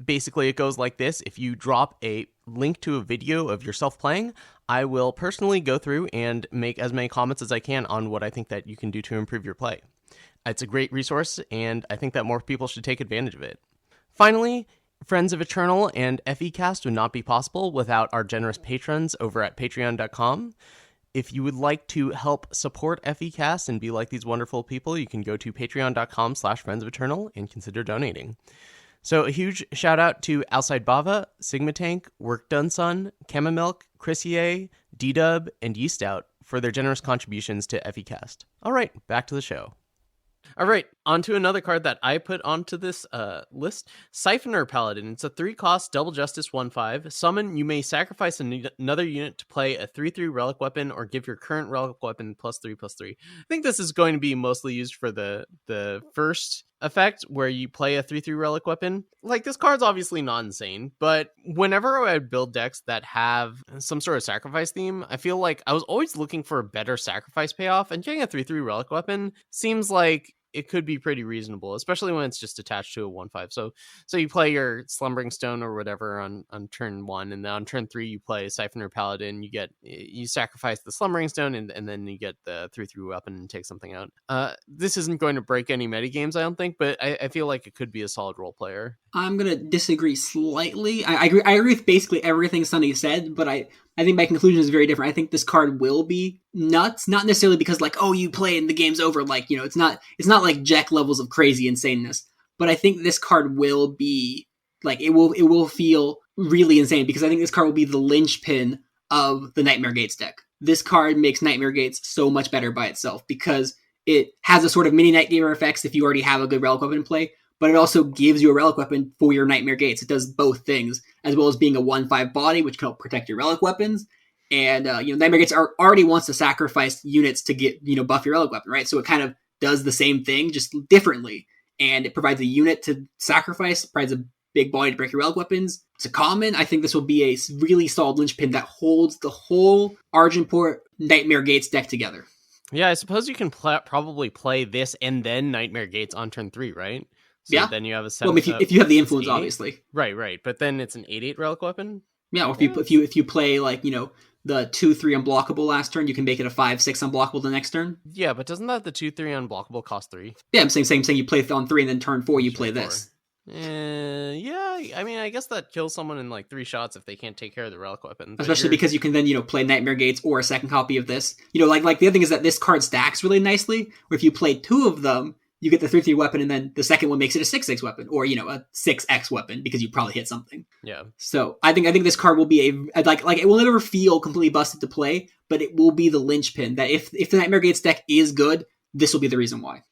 Basically, it goes like this. If you drop a link to a video of yourself playing, I will personally go through and make as many comments as I can on what I think that you can do to improve your play. It's a great resource, and I think that more people should take advantage of it. Finally, Friends of Eternal and FECast would not be possible without our generous patrons over at patreon.com. If you would like to help support FECast and be like these wonderful people, you can go to patreon.com/Friends of Eternal and consider donating. So a huge shout out to Outside Bava, Sigma Tank, Work Done Son, Camomilk, Chrissier, D-Dub, and Yeast Out for their generous contributions to FECast. All right, back to the show. All right, Onto another card that I put onto this list, Siphoner Paladin. It's a 3-cost double justice 1/5. Summon, you may sacrifice another unit to play a 3/3 relic weapon or give your current relic weapon +3/+3. I think this is going to be mostly used for the first effect where you play a 3/3 relic weapon. Like, this card's obviously not insane, but whenever I would build decks that have some sort of sacrifice theme, I feel like I was always looking for a better sacrifice payoff, and getting a 3/3 relic weapon seems like it could be pretty reasonable, especially when it's just attached to a 1/5. So you play your Slumbering Stone or whatever on turn 1, and then on turn 3 you play Siphoner Paladin. You sacrifice the Slumbering Stone, and then you get the 3/3 weapon and take something out. This isn't going to break any metagames, I don't think, but I feel like it could be a solid role player. I'm gonna disagree slightly. I agree with basically everything Sunny said, but I think my conclusion is very different. I think this card will be nuts, not necessarily because like, oh, you play and the game's over. Like, you know, it's not like Jack levels of crazy insaneness. But I think this card will be like, it will feel really insane, because I think this card will be the linchpin of the Nightmare Gates deck. This card makes Nightmare Gates so much better by itself, because it has a sort of mini Nightmare effects if you already have a good relic weapon in play, but it also gives you a relic weapon for your Nightmare Gates. It does both things, as well as being a 1/5 body, which can help protect your relic weapons. And, Nightmare Gates already wants to sacrifice units to get, buff your relic weapon, right? So it kind of does the same thing, just differently. And it provides a unit to sacrifice, provides a big body to break your relic weapons. It's a common. I think this will be a really solid linchpin that holds the whole Argentport Nightmare Gates deck together. Yeah, I suppose you can probably play this and then Nightmare Gates on turn 3, right? So yeah. Then you have a 7. Well, if you have the influence, obviously. Right. But then it's an 8/8 relic weapon. Yeah. Or if you play like the 2/3 unblockable last turn, you can make it a 5/6 unblockable the next turn. Yeah, but doesn't that the 2/3 unblockable cost 3? Yeah, I'm saying you play on 3 and then turn 4 you play this. Yeah, I mean, I guess that kills someone in like 3 shots if they can't take care of the relic weapon. Especially because you can then, play Nightmare Gates or a second copy of this. Like the other thing is that this card stacks really nicely, where if you play 2 of them, you get the 3/3 weapon, and then the second one makes it a 6/6 weapon, or, a 6x weapon, because you probably hit something. Yeah. So I think this card will be like it will never feel completely busted to play, but it will be the linchpin that if the Nightmare Gates deck is good, this will be the reason why.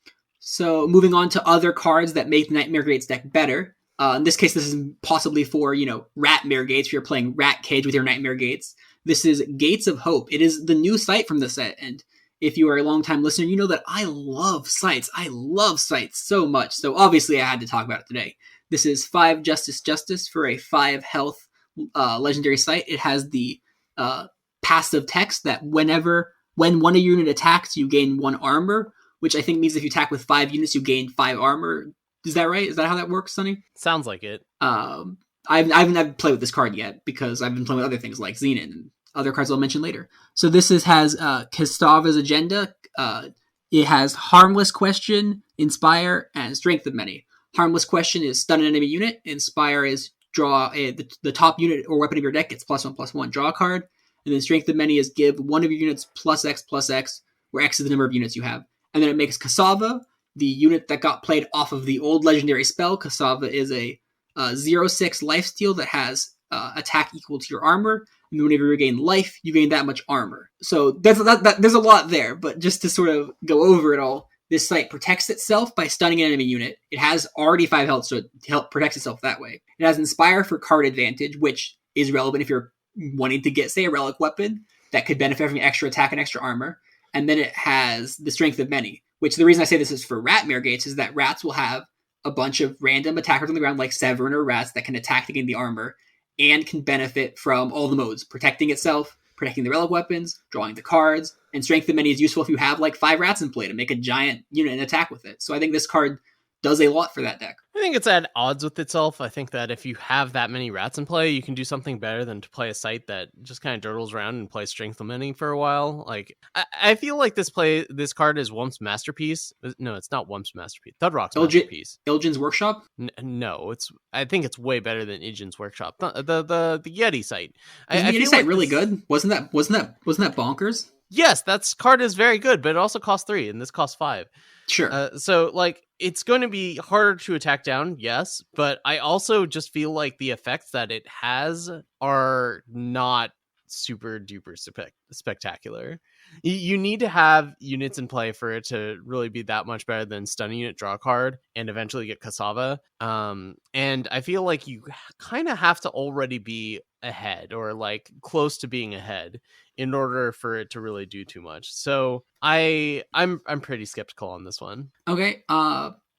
So moving on to other cards that make the Nightmare Gates deck better. In this case, this is possibly for, Ratmare Gates, if you're playing Rat Cage with your Nightmare Gates. This is Gates of Hope. It is the new sight from the set, and if you are a long-time listener, you know that I love sights. I love sights so much, so obviously I had to talk about it today. This is 5 Justice for a 5 health legendary sight. It has the passive text that when one unit attacks, you gain 1 armor, which I think means if you attack with 5 units, you gain 5 armor. Is that right? Is that how that works, Sonny? Sounds like it. I haven't played with this card yet, because I've been playing with other things like Xenon and other cards I'll mention later. So this has Kistava's Agenda. It has Harmless Question, Inspire, and Strength of Many. Harmless Question is stun an enemy unit. Inspire is draw the top unit or weapon of your deck gets +1/+1, draw a card. And then Strength of Many is give one of your units +X, where X is the number of units you have. And then it makes Cassava, the unit that got played off of the old legendary spell. Cassava is a 0/6 lifesteal that has attack equal to your armor. And whenever you regain life, you gain that much armor. So there's a lot there, but just to sort of go over it all, this site protects itself by stunning an enemy unit. It has already 5 health, so it protects itself that way. It has Inspire for card advantage, which is relevant if you're wanting to get, say, a relic weapon that could benefit from extra attack and extra armor. And then it has the Strength of Many, which the reason I say this is for Ratmare Gates is that rats will have a bunch of random attackers on the ground, like Severin or rats, that can attack to gain the armor, and can benefit from all the modes, protecting itself, protecting the relic weapons, drawing the cards, and Strength of Many is useful if you have like 5 rats in play to make a giant unit and attack with it. So I think this card does a lot for that deck. I think it's at odds with itself. I think that if you have that many rats in play, you can do something better than to play a site that just kind of durdles around and plays Strength of Many for a while. Like, I feel like this card is Wump's masterpiece. No, it's not Wump's masterpiece. Thudrock's masterpiece. Ilgin's Workshop? No, I think it's way better than Ilgin's Workshop. The Yeti site. Isn't the Yeti site really good? Wasn't that bonkers? Yes, that card is very good, but it also costs 3, and this costs 5. Sure. So, like, it's going to be harder to attack down, yes, but I also just feel like the effects that it has are not super duper spectacular. You need to have units in play for it to really be that much better than stun unit, draw a card, and eventually get Cassava. And I feel like you kind of have to already be ahead or like close to being ahead in order for it to really do too much. So I'm pretty skeptical on this one. Okay.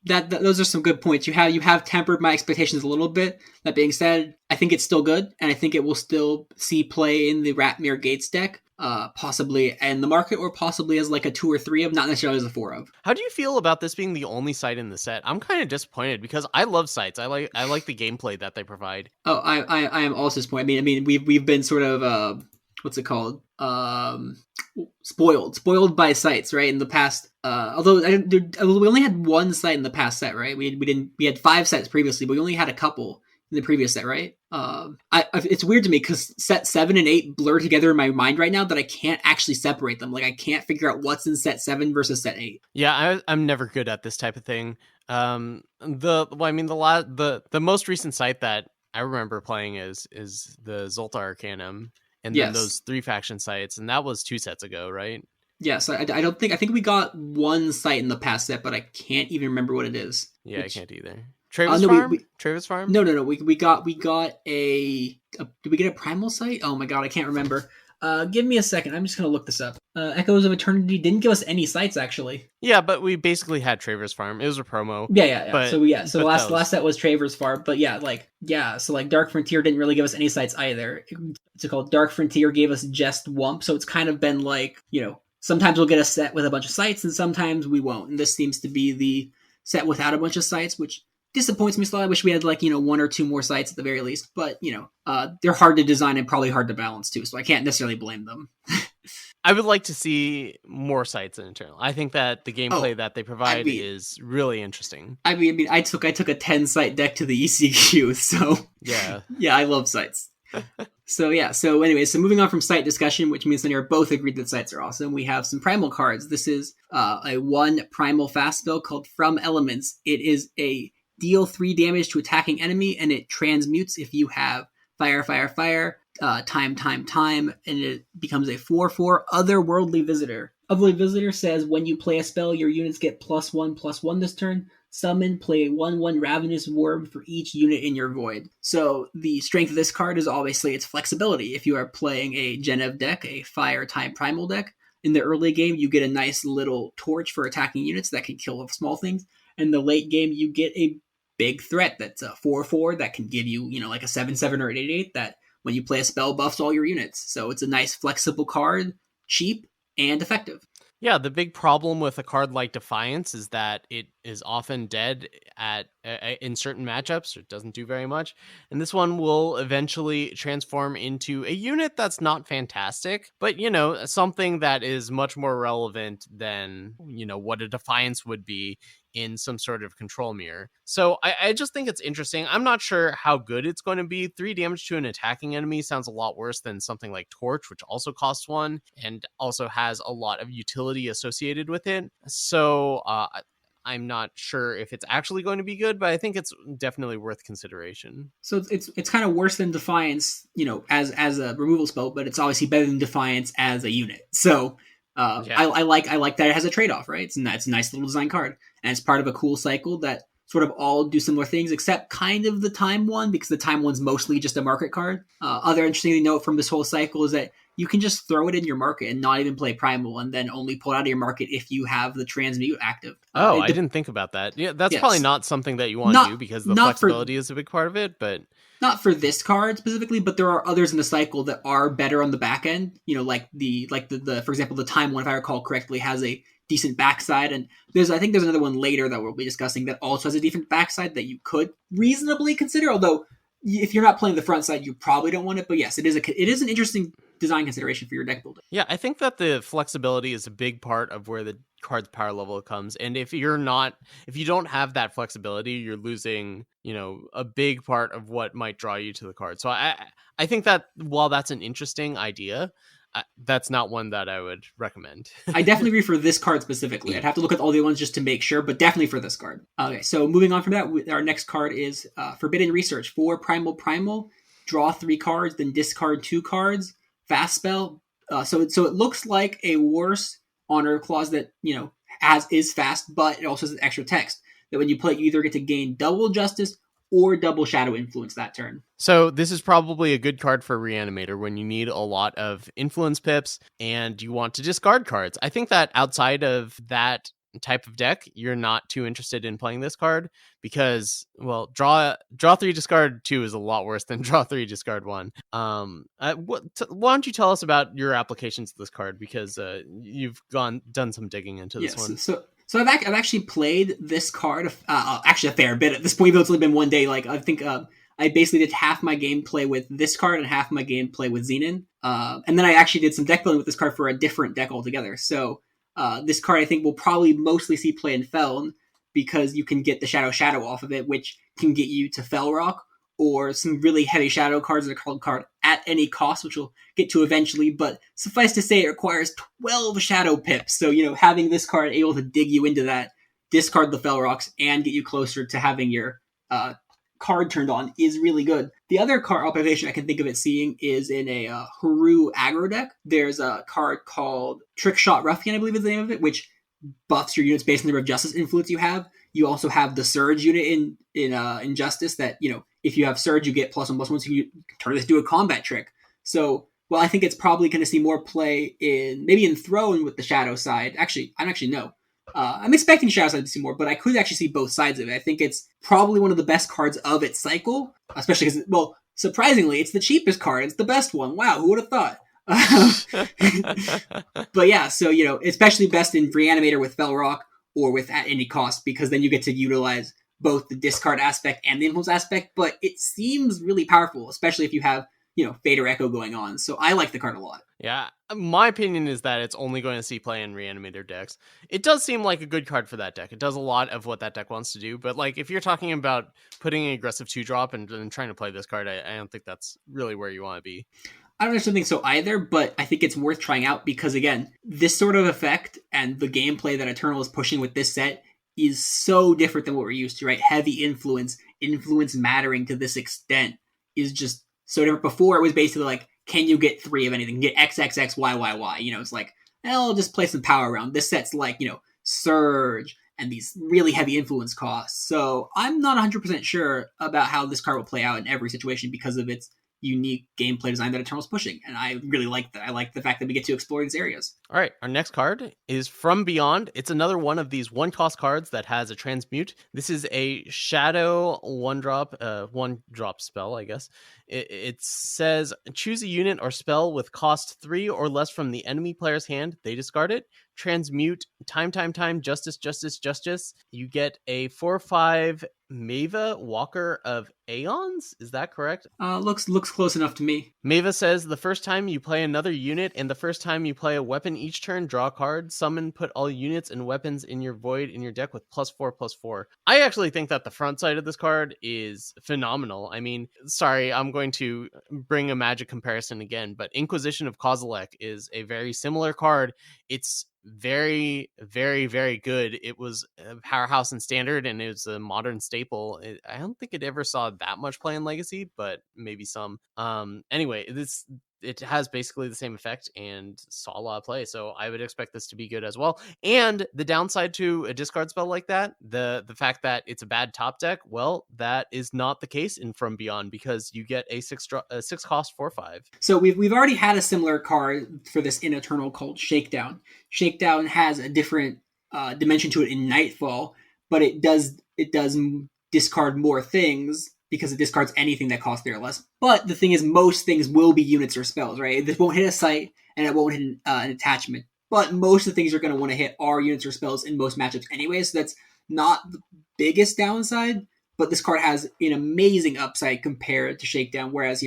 That those are some good points. You have tempered my expectations a little bit. That being said, I think it's still good, and I think it will still see play in the Ratmir Gates deck, possibly in the market, or possibly as like a 2 or 3 of, not necessarily as a 4 of. How do you feel about this being the only site in the set? I'm kind of disappointed because I love sites. I like the gameplay that they provide. Oh, I am also disappointed. I mean, we've been sort of what's it called? Spoiled by sites, right? In the past, although we only had one site in the past set, right? We had 5 sets previously, but we only had a couple in the previous set, right? It's weird to me because set 7 and 8 blur together in my mind right now that I can't actually separate them. Like I can't figure out what's in set 7 versus set 8. Yeah, I'm never good at this type of thing. The most recent site that I remember playing is the Zoltar Arcanum, and then those 3 faction sites, and that was 2 sets ago, right? Yes, I think we got one site in the past set, but I can't even remember what it is. Yeah, I can't either. Travis Farm? Travis Farm? No. We got did we get a primal site? Oh my god, I can't remember. Give me a second. I'm just gonna look this up. Echoes of Eternity didn't give us any sites actually. Yeah, but we basically had Traverse Farm. It was a promo. Yeah. But, so the last set was Traverse Farm, but so like Dark Frontier didn't really give us any sites either. It's called Dark Frontier gave us just Wump, so it's kind of been like, sometimes we'll get a set with a bunch of sites and sometimes we won't. And this seems to be the set without a bunch of sites, which disappoints me slightly. I wish we had 1 or 2 more sites at the very least, but they're hard to design and probably hard to balance too, so I can't necessarily blame them. I would like to see more sites in Eternal. I think that the gameplay that they provide is really interesting. I took a 10 site deck to the ECQ, so yeah, I love sites. So moving on from site discussion, which means that you're both agreed that sites are awesome, we have some primal cards. This is a 1 primal fast spell called From Elements. It is a deal 3 damage to attacking enemy, and it transmutes if you have fire, time, and it becomes a 4/4 otherworldly visitor. Otherworldly visitor says when you play a spell, your units get +1/+1 this turn. Summon, play 1/1 Ravenous Worm for each unit in your void. So the strength of this card is obviously its flexibility. If you are playing a Genev deck, a fire time primal deck, in the early game you get a nice little torch for attacking units that can kill off small things. In the late game you get a big threat that's a 4/4 that can give you, like a 7/7 or an 8/8 that when you play a spell buffs all your units. So it's a nice flexible card, cheap and effective. Yeah, the big problem with a card like Defiance is that it is often dead in certain matchups, or it doesn't do very much. And this one will eventually transform into a unit that's not fantastic, but, something that is much more relevant than, what a Defiance would be in some sort of control mirror. So I just think it's interesting. I'm not sure how good it's going to be. 3 damage to an attacking enemy sounds a lot worse than something like Torch, which also costs 1 and also has a lot of utility associated with it. So I'm not sure if it's actually going to be good, but I think it's definitely worth consideration. So it's kind of worse than Defiance, as a removal spell, but it's obviously better than Defiance as a unit. So I like that it has a trade-off, right? It's a nice little design card, and it's part of a cool cycle that sort of all do similar things, except kind of the time one, because the time one's mostly just a market card. Other interesting to note from this whole cycle is that you can just throw it in your market and not even play primal, and then only pull it out of your market if you have the transmute active. I didn't think about that. Yeah, that's probably not something that you want to do because the flexibility is a big part of it, but not for this card specifically, but there are others in the cycle that are better on the back end. Like the for example, the time one, if I recall correctly, has a decent backside, and I think there's another one later that we'll be discussing that also has a decent backside that you could reasonably consider. Although if you're not playing the front side, you probably don't want it. But yes, it is an interesting design consideration for your deck building. Yeah, I think that the flexibility is a big part of where the card's power level comes, and if you don't have that flexibility, you're losing a big part of what might draw you to the card. So I think that while that's an interesting idea, that's not one that I would recommend. I definitely agree for this card specifically. I'd have to look at all the other ones just to make sure, but definitely for this card. Okay, so moving on from that, our next card is Forbidden Research. 4 primal, draw 3 cards, then discard 2 cards. fast spell. So it looks like a worse honor clause that is fast, but it also has extra text that when you play, you either get to gain double justice or double shadow influence that turn. So this is probably a good card for Reanimator when you need a lot of influence pips and you want to discard cards. I think that outside of that type of deck, you're not too interested in playing this card because, well, draw 3, discard 2 is a lot worse than draw 3, discard 1. Why don't you tell us about your applications of this card, because you've done some digging into this one. So I've actually played this card actually a fair bit at this point, even though it's only been one day. Like I think I basically did half my gameplay with this card and half my gameplay with Xenon, and then I actually did some deck building with this card for a different deck altogether. So this card I think will probably mostly see play in Feln because you can get the Shadow off of it, which can get you to Fel Rock, or some really heavy Shadow cards that are called card at any cost, which we'll get to eventually. But suffice to say, it requires 12 Shadow pips. So, having this card able to dig you into that, discard the Fel Rocks, and get you closer to having your card turned on is really good. The other card application I can think of it seeing is in a Haru aggro deck. There's a card called Trick Shot Ruffian, I believe is the name of it, which buffs your units based on the number of justice influence you have. You also have the Surge unit in Justice that, if you have Surge, you get +1/+1, so you can turn this into a combat trick. So, I think it's probably going to see more play maybe in Throne with the Shadow side. Actually, I don't actually know. I'm expecting Shadow side to see more, but I could actually see both sides of it. I think it's probably one of the best cards of its cycle, especially because, surprisingly, it's the cheapest card. It's the best one. Wow, who would have thought? But yeah, so, especially best in Reanimator with Fel Rock or with at any cost, because then you get to utilize both the discard aspect and the influence aspect, but it seems really powerful, especially if you have, Fader Echo going on. So I like the card a lot. Yeah, my opinion is that it's only going to see play in Reanimator decks. It does seem like a good card for that deck. It does a lot of what that deck wants to do, but if you're talking about putting an aggressive 2-drop and trying to play this card, I don't think that's really where you want to be. I don't necessarily think so either, but I think it's worth trying out because, again, this sort of effect and the gameplay that Eternal is pushing with this set is so different than what we're used to, right? Heavy influence mattering to this extent is just so different. Before, it was basically can you get 3 of anything? Get XXX, YYY. It's I'll just play some power around. This set's Surge and these really heavy influence costs. So I'm not 100% sure about how this card will play out in every situation because of its unique gameplay design that Eternal's pushing, and I really like that. I like the fact that we get to explore these areas. All right, our next card is From Beyond. It's another one of these 1-cost cards that has a transmute. This is a Shadow 1-drop spell, I guess. It says choose a unit or spell with cost 3 or less from the enemy player's hand. They discard it. Transmute time, justice. You get a 4/5 Mava, Walker of Aeons. Is that correct? Looks close enough to me. Mava says the first time you play another unit and the first time you play a weapon each turn, draw a card. Summon, put all units and weapons in your void in your deck with +4/+4. I actually think that the front side of this card is phenomenal. I mean, sorry, I'm going to bring a Magic comparison again, but Inquisition of Kozilek is a very similar card. It's very, very, very good. It was a powerhouse in Standard and it was a modern staple. I don't think it ever saw that much play in Legacy, but maybe some. Anyway, it has basically the same effect and saw a lot of play, so I would expect this to be good as well. And the downside to a discard spell like that, the fact that it's a bad top deck, well, that is not the case in From Beyond because you get a 6-cost 4/5. So we've already had a similar card for this in Eternal called Shakedown. Shakedown has a different dimension to it in Nightfall, but it does discard more things because it discards anything that costs 3 or less. But the thing is, most things will be units or spells, right? This won't hit a site, and it won't hit an attachment. But most of the things you're going to want to hit are units or spells in most matchups anyway, so that's not the biggest downside. But this card has an amazing upside compared to Shakedown, whereas,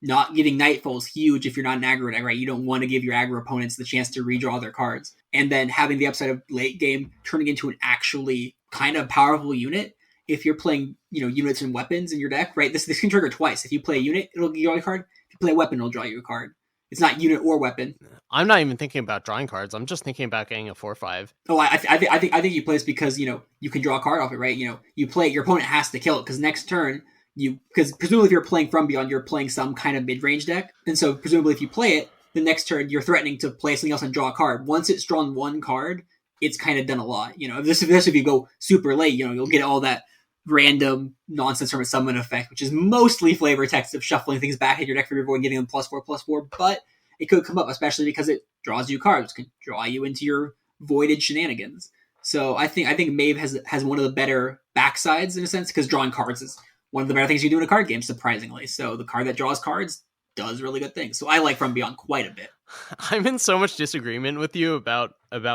not giving Nightfall is huge if you're not an aggro deck, right? You don't want to give your aggro opponents the chance to redraw their cards. And then having the upside of late game turning into an actually kind of powerful unit. If you're playing, units and weapons in your deck, right? This can trigger twice. If you play a unit, it'll draw you a card. If you play a weapon, it'll draw you a card. It's not unit or weapon. I'm not even thinking about drawing cards. I'm just thinking about getting a 4/5. Oh, I think you play this because you can draw a card off it, right? You play, your opponent has to kill it because next turn because presumably if you're playing From Beyond, you're playing some kind of mid-range deck, and so presumably if you play it, the next turn you're threatening to play something else and draw a card. Once it's drawn one card, it's kind of done a lot. If you go super late, you'll get all that random nonsense from a summon effect, which is mostly flavor text of shuffling things back in your deck from your board and getting them +4/+4, but it could come up, especially because it draws you cards, can draw you into your voided shenanigans. So I think Maeve has one of the better backsides in a sense, because drawing cards is one of the better things you do in a card game, surprisingly. So the card that draws cards does really good things. So I like From Beyond quite a bit. I'm in so much disagreement with you about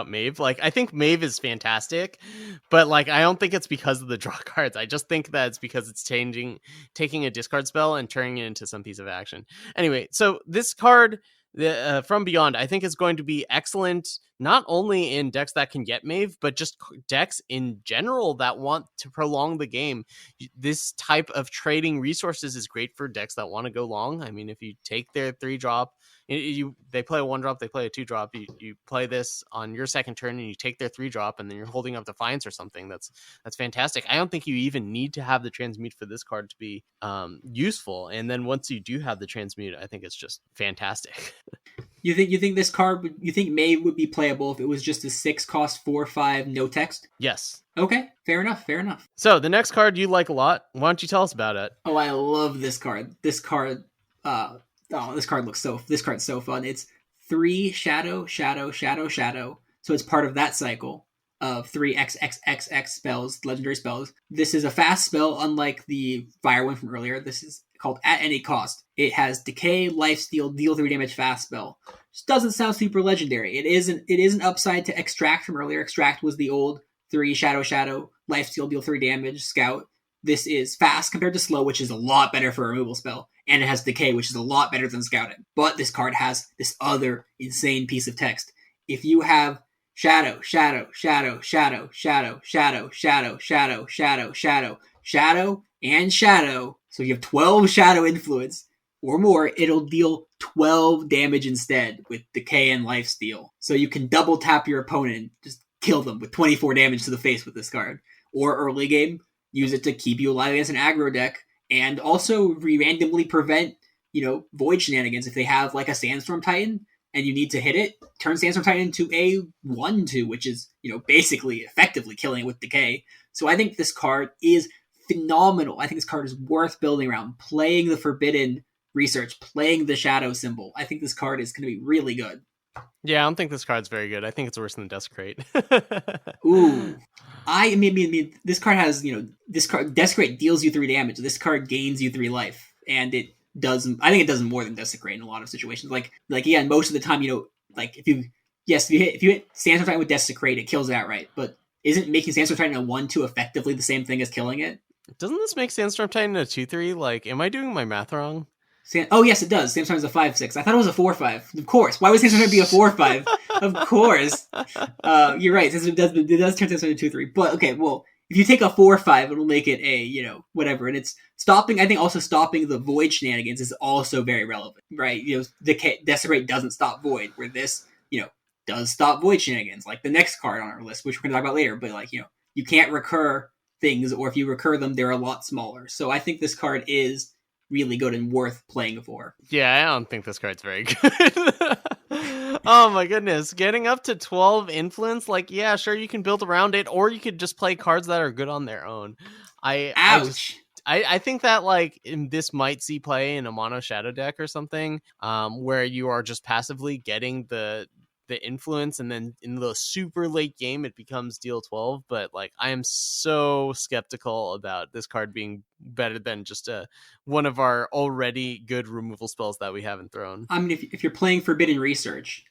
Maeve. Like, I think Maeve is fantastic, but like, I don't think it's because of the draw cards. I just think that it's because it's taking a discard spell and turning it into some piece of action. Anyway, so this card, the From Beyond, I think is going to be excellent, not only in decks that can get Maeve, but just decks in general that want to prolong the game. This type of trading resources is great for decks that want to go long. I mean, if you take their 3-drop, they play a 1-drop, they play a 2-drop, you play this on your second turn and you take their 3-drop, and then you're holding up Defiance or something. That's fantastic. I don't think you even need to have the transmute for this card to be useful. And then once you do have the transmute, I think it's just fantastic. You think this card you think Maeve would be playable if it was just a 6-cost 4/5 no text? Yes. Okay, fair enough. So the next card you like a lot. Why don't you tell us about it? Oh, I love this card. This card's so fun. It's 3 shadow. So it's part of that cycle of 3 XXXX spells, legendary spells. This is a fast spell, unlike the fire one from earlier. This is called At Any Cost. It has decay, lifesteal, deal 3 damage, fast spell. Just doesn't sound super legendary. It is an upside to Extract from earlier. Extract was the old 3 shadow, lifesteal, deal 3 damage, scout. This is fast compared to slow, which is a lot better for a removal spell. And it has decay, which is a lot better than scouting. But this card has this other insane piece of text. If you have shadow, and shadow, so you have 12 shadow influence or more, it'll deal 12 damage instead with decay and lifesteal. So you can double tap your opponent, just kill them with 24 damage to the face with this card. Or early game, use it to keep you alive against an aggro deck, and also randomly prevent, void shenanigans. If they have like a Sandstorm Titan and you need to hit it, turn Sandstorm Titan into a 1/2, which is, basically effectively killing it with decay. So I think this card is phenomenal. I think this card is worth building around, playing the Forbidden Research, playing the Shadow symbol. I think this card is going to be really good. Yeah, I don't think this card's very good. I think it's worse than Desecrate. Ooh. I mean, this card has, this card, Desecrate deals you 3 damage. This card gains you 3 life. And I think it does more than Desecrate in a lot of situations. Like yeah, most of the time, if you hit Sandstorm Titan with Desecrate, it kills it outright. But isn't making Sandstorm Titan a 1/2 effectively the same thing as killing it? Doesn't this make Sandstorm Titan a 2/3? Like, am I doing my math wrong? Oh, yes, it does. Sandstorm is a 5/6. I thought it was a 4/5. Of course. Why would Sandstorm be a 4/5? Of course. You're right. It does turn Sandstorm into 2/3. But, okay, well, if you take a 4/5, it'll make it a, whatever. And it's stopping, I think also stopping the Void shenanigans is also very relevant, right? Desecrate doesn't stop Void, where this, does stop Void shenanigans, like the next card on our list, which we're going to talk about later. But, you can't recur things, or if you recur them, they're a lot smaller. So I think this card is really good and worth playing for. Yeah, I don't think this card's very good. Oh my goodness. Getting up to 12 influence, yeah, sure, you can build around it, or you could just play cards that are good on their own. Ouch. I think that this might see play in a mono shadow deck or something, where you are just passively getting the influence, and then in the super late game it becomes deal 12. But I am so skeptical about this card being better than just one of our already good removal spells that we haven't thrown. I mean, if you're playing Forbidden Research,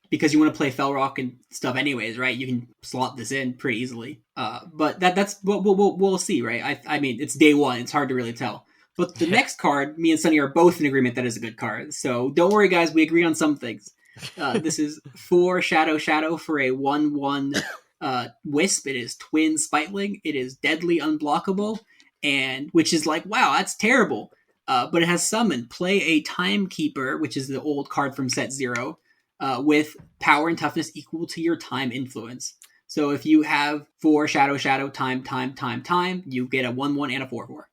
because you want to play Felrock and stuff anyways, right? You can slot this in pretty easily. But that's what we'll see, right? I mean, it's day one. It's hard to really tell. But the next card, me and Sunny are both in agreement that is a good card. So don't worry, guys. We agree on some things. This is 4 shadow for a 1/1 Wisp. It is Twin Spiteling. It is deadly unblockable, and which is wow, that's terrible. But it has summon. Play a Timekeeper, which is the old card from set 0, with power and toughness equal to your time influence. So if you have 4 shadow, time, you get a 1/1 and a 4/4.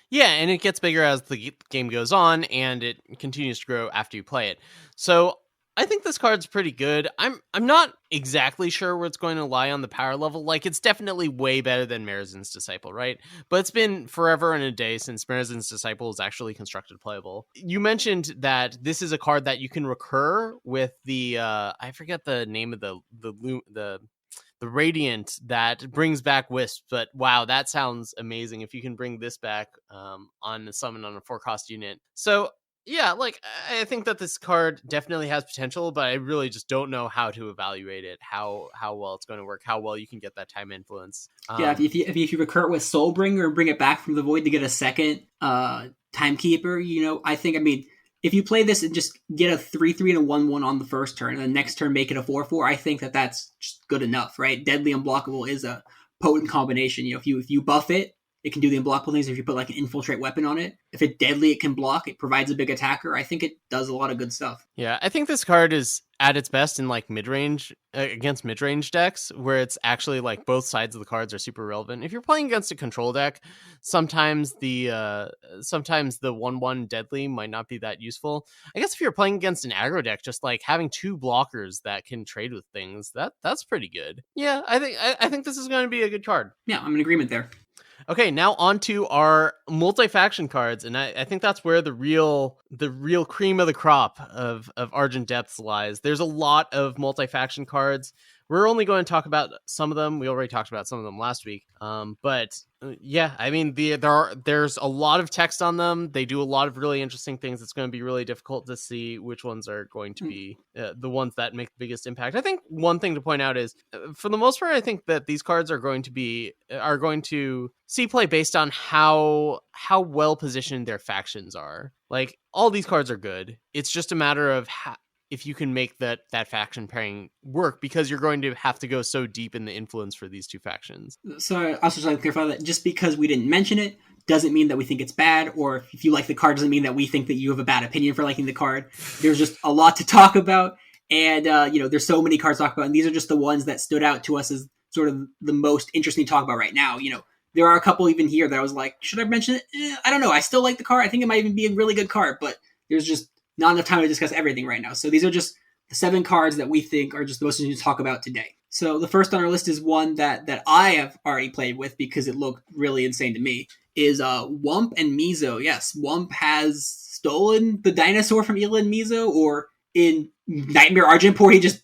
Yeah, and it gets bigger as the game goes on, and it continues to grow after you play it. So I think this card's pretty good. I'm not exactly sure where it's going to lie on the power level. Like, it's definitely way better than Marazin's Disciple, right? But it's been forever and a day since Marazin's Disciple is actually constructed playable. You mentioned that this is a card that you can recur with the I forget the name of the Radiant that brings back Wisp, but wow, that sounds amazing if you can bring this back on a summon on a 4-cost unit. So yeah, like, I think that this card definitely has potential, but I really just don't know how to evaluate it, how well it's going to work, how well you can get that time influence. Yeah, if you recur it with Soulbringer and bring it back from the void to get a second Timekeeper, I mean, if you play this and just get a 3/3 and a 1/1 on the first turn, and the next turn make it a 4/4, I think that's just good enough, right? Deadly Unblockable is a potent combination. If you buff it, it can do the unblockable things. If you put like an infiltrate weapon on it, if it's deadly, it can block. It provides a big attacker. I think it does a lot of good stuff. Yeah, I think this card is at its best in like mid-range against mid-range decks, where it's actually like both sides of the cards are super relevant. If you're playing against a control deck, sometimes the 1/1 deadly might not be that useful. I guess if you're playing against an aggro deck, just like having 2 blockers that can trade with things, that's pretty good. Yeah, I think this is going to be a good card. Yeah, I'm in agreement there. Okay, now on to our multi-faction cards, and I think that's where the real cream of the crop of Argent Depths lies. There's a lot of multi-faction cards. We're only going to talk about some of them. We already talked about some of them last week. But yeah, I mean, there's a lot of text on them. They do a lot of really interesting things. It's going to be really difficult to see which ones are going to be the ones that make the biggest impact. I think one thing to point out is, for the most part, I think that these cards are going to see play based on how well positioned their factions are. Like, all these cards are good. It's just a matter of if you can make that faction pairing work, because you're going to have to go so deep in the influence for these two factions. So I also just like to clarify that just because we didn't mention it doesn't mean that we think it's bad, or if you like the card doesn't mean that we think that you have a bad opinion for liking the card. There's just a lot to talk about, and there's so many cards to talk about, and these are just the ones that stood out to us as sort of the most interesting to talk about right now. There are a couple even here that I was like, should I mention it? I don't know. I still like the card. I think it might even be a really good card, but there's just not enough time to discuss everything right now. So these are just the 7 cards that we think are just the most interesting to talk about today. So the first on our list is one that I have already played with because it looked really insane to me, is Wump and Mizo. Yes, Wump has stolen the dinosaur from Ela and Mizo, or in Nightmare Argentport, he just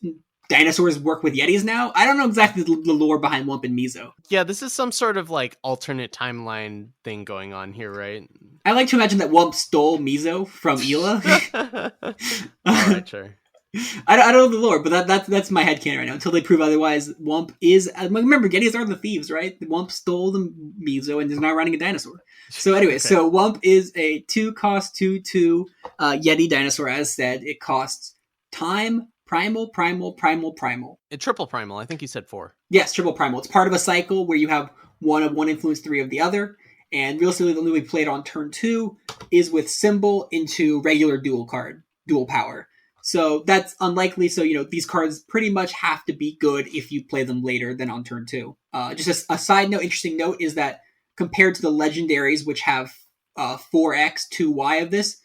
dinosaurs work with Yetis now. I don't know exactly the lore behind Wump and Mizo. Yeah, this is some sort of like alternate timeline thing going on here, right? I like to imagine that Wump stole Mizo from Ela. Alright, sure. I don't know the lore, but that's my headcanon right now. Until they prove otherwise, Wump is... Remember, Yetis are the thieves, right? Wump stole the Mizo and is now riding a dinosaur. So anyway, Okay. So Wump is a 2-cost 2/2 Yeti dinosaur, as said. It costs time, primal. Triple primal. I think you said 4. Yes, triple primal. It's part of a cycle where you have 1 of one influence, 3 of the other. And realistically, the only we played on turn 2 is with Symbol into regular dual power. So that's unlikely. So, these cards pretty much have to be good if you play them later than on turn 2. Just a side note, interesting note, is that compared to the legendaries, which have 4x, 2y of this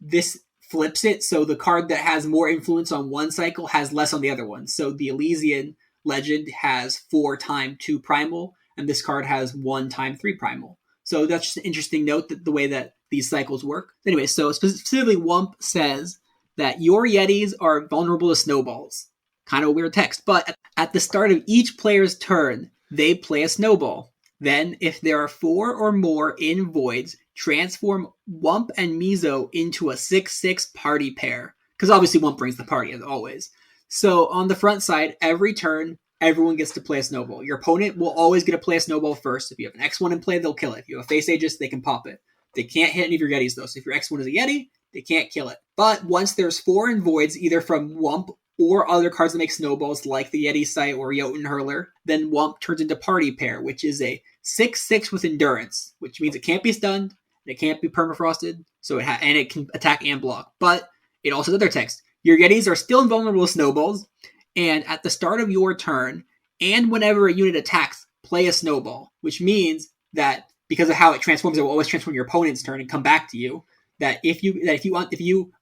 flips it. So the card that has more influence on one cycle has less on the other one. So the Elysian legend has 4 time 2 primal, and this card has 1 time 3 primal. So that's just an interesting note, that the way that these cycles work. Anyway, so specifically Wump says that your Yetis are vulnerable to snowballs. Kind of a weird text, but at the start of each player's turn, they play a snowball. Then, if there are 4 or more in voids, transform Wump and Mizo into a 6/6 party pair. Because obviously Wump brings the party, as always. So on the front side, every turn, everyone gets to play a snowball. Your opponent will always get to play a snowball first. If you have an X1 in play, they'll kill it. If you have a Face Aegis, they can pop it. They can't hit any of your Yetis, though. So if your X1 is a Yeti, they can't kill it. But once there's 4 in voids, either from Wump or other cards that make snowballs, like the Yeti Sight or Jotun Hurler, then Wump turns into Party Pair, which is a 6/6 with Endurance, which means it can't be stunned, and it can't be permafrosted, so and it can attack and block. But it also has other text. Your Yetis are still invulnerable to snowballs, and at the start of your turn, and whenever a unit attacks, play a snowball, which means that because of how it transforms, it will always transform your opponent's turn and come back to you. That if you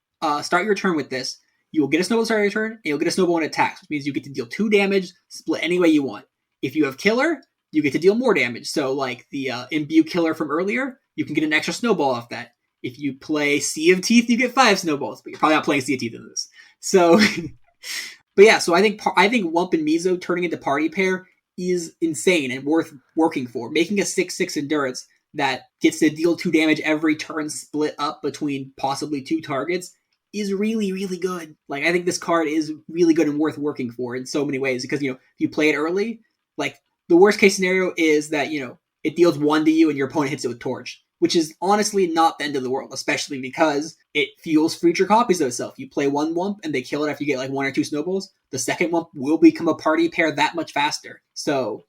start your turn with this, you will get a snowball starting your turn, and you'll get a snowball in attacks, which means you get to deal 2 damage, split any way you want. If you have killer, you get to deal more damage. So like the imbue killer from earlier, you can get an extra snowball off that. If you play Sea of Teeth, you get 5 snowballs, but you're probably not playing Sea of Teeth in this. So, but yeah, so I think Wump and Mizo turning into party pair is insane and worth working for. Making a 6/6 endurance that gets to deal 2 damage every turn split up between possibly 2 targets is really, really good. Like, I think this card is really good and worth working for in so many ways because, if you play it early, like, the worst case scenario is that, it deals 1 to you and your opponent hits it with Torch, which is honestly not the end of the world, especially because it fuels future copies of itself. You play one Wump and they kill it after you get like 1 or 2 snowballs, the second Wump will become a party pair that much faster. So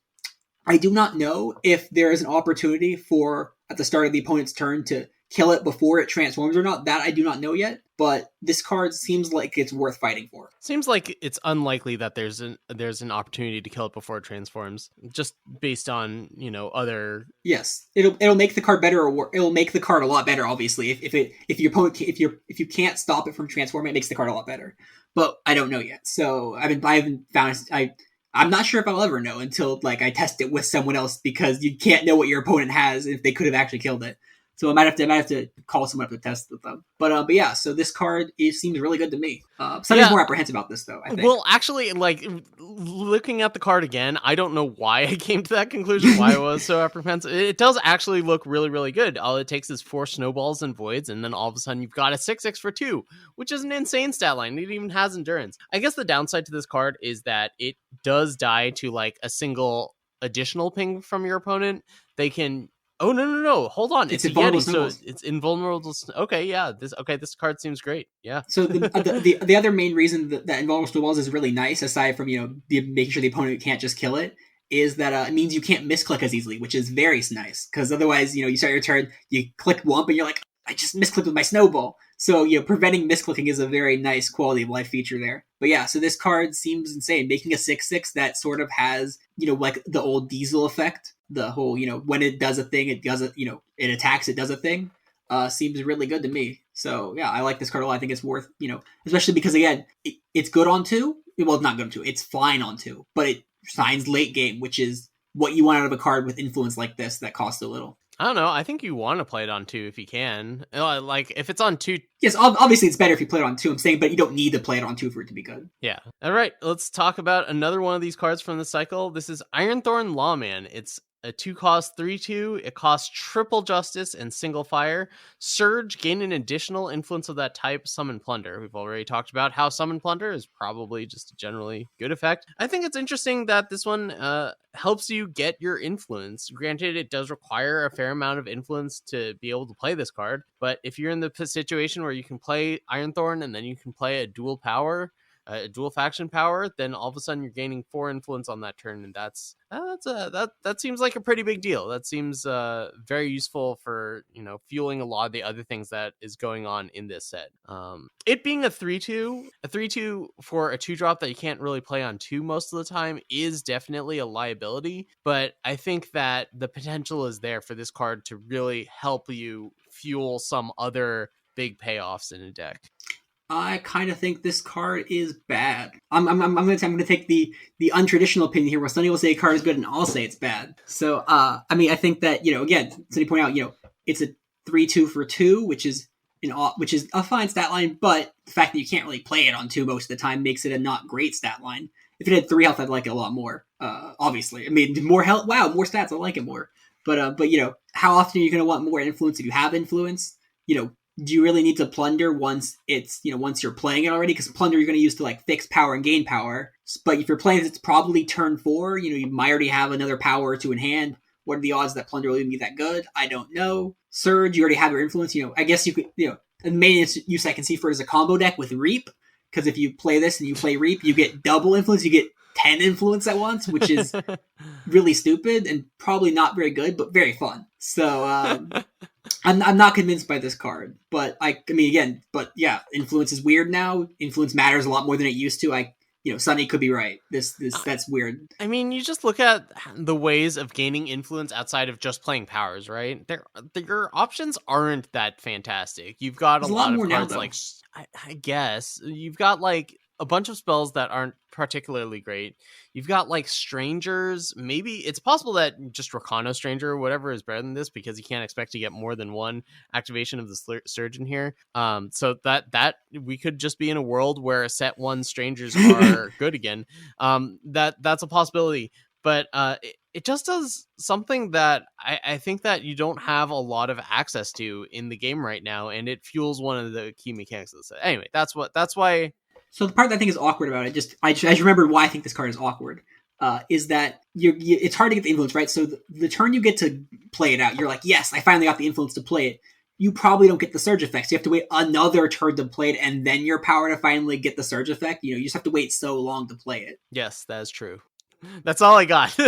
I do not know if there is an opportunity for, at the start of the opponent's turn, to kill it before it transforms or not. That I do not know yet, but this card seems like it's worth fighting for. Seems like it's unlikely that there's an opportunity to kill it before it transforms, just based on, other... Yes, it'll make the card better, or it'll make the card a lot better, obviously. If your opponent, if you can't stop it from transforming, it makes the card a lot better. But I don't know yet. So I haven't found... I'm not sure if I'll ever know until I test it with someone else, because you can't know what your opponent has if they could have actually killed it. So I might have to call someone up to test with them. But yeah, so this card seems really good to me. Somebody's more apprehensive about this, though, I think. Well, actually, looking at the card again, I don't know why I came to that conclusion, why I was so apprehensive. It does actually look really, really good. All it takes is 4 snowballs and voids, and then all of a sudden you've got a 6/6 for 2, which is an insane stat line. It even has endurance. I guess the downside to this card is that it does die to a single additional ping from your opponent. They can... Oh, no. Hold on. It's a Yeti, so it's invulnerable. Okay, yeah. This card seems great. Yeah. So the other main reason that invulnerable snowballs is really nice, aside from, making sure the opponent can't just kill it, is that it means you can't misclick as easily, which is very nice. Because otherwise, you start your turn, you click Wump, and you're like, I just misclicked with my snowball. So, preventing misclicking is a very nice quality of life feature there. But yeah, so this card seems insane. Making a 6/6 that sort of has, like the old Diesel effect. The whole, when it does a thing, it does it, it attacks, it does a thing, seems really good to me. So yeah, I like this card a lot. I think it's worth, especially because, again, it's good on 2. Well, it's not good on 2. It's fine on 2, but it shines late game, which is what you want out of a card with influence like this that costs a little. I don't know. I think you want to play it on 2 if you can. If it's on 2... Yes, obviously it's better if you play it on 2, I'm saying, but you don't need to play it on 2 for it to be good. Yeah. All right, let's talk about another one of these cards from the cycle. This is Ironthorn Lawman. It's a 2-cost 3/2. It costs triple justice and single fire. Surge, gain an additional influence of that type. Summon Plunder. We've already talked about how Summon Plunder is probably just a generally good effect. I think it's interesting that this one helps you get your influence. Granted, it does require a fair amount of influence to be able to play this card, but if you're in the situation where you can play Ironthorn and then you can play a dual faction power, then all of a sudden you're gaining 4 influence on that turn, and that seems like a pretty big deal. That seems very useful for fueling a lot of the other things that is going on in this set. It being a 3/2 for a 2-drop that you can't really play on 2 most of the time is definitely a liability, but I think that the potential is there for this card to really help you fuel some other big payoffs in a deck. I kind of think this card is bad. I'm gonna take the untraditional opinion here, where Sunny will say a card is good and I'll say it's bad. So I think that again, Sunny pointed out it's a 3/2 for 2, which is a fine stat line, but the fact that you can't really play it on 2 most of the time makes it a not great stat line. If it had 3 health, I'd like it a lot more. Obviously, more health. Wow, more stats. I like it more. But how often are you gonna want more influence if you have influence? Do you really need to plunder once it's, once you're playing it already? Because plunder you're going to use to fix power and gain power. But if you're playing it's probably turn 4, you might already have another power or 2 in hand. What are the odds that plunder will even be that good? I don't know. Surge, you already have your influence. I guess you could, the main use I can see for it is a combo deck with Reap. Because if you play this and you play Reap, you get double influence. You get 10 influence at once, which is really stupid and probably not very good, but very fun. So, I'm not convinced by this card, but but yeah, influence is weird now. Influence matters a lot more than it used to. Sunny could be right. That's weird. I mean, you just look at the ways of gaining influence outside of just playing powers, right? Your options aren't that fantastic. You've got There's a a lot lot of more now, cards though. like, I guess, you've got like a bunch of spells that aren't particularly great. You've got like strangers. Maybe it's possible that just Rakano Stranger or whatever is better than this because you can't expect to get more than one activation of the Surgeon here. So that we could just be in a world where set one strangers are good again. That's a possibility. But it just does something that I think that you don't have a lot of access to in the game right now, and it fuels one of the key mechanics of the set. Anyway, that's why. So the part that I think is awkward about it, I just remembered why I think this card is awkward, is that it's hard to get the influence, right? So the turn you get to play it out, you're like, yes, I finally got the influence to play it. You probably don't get the surge effects. You have to wait another turn to play it, and then your power to finally get the surge effect. You just have to wait so long to play it. Yes, that is true. That's all I got. So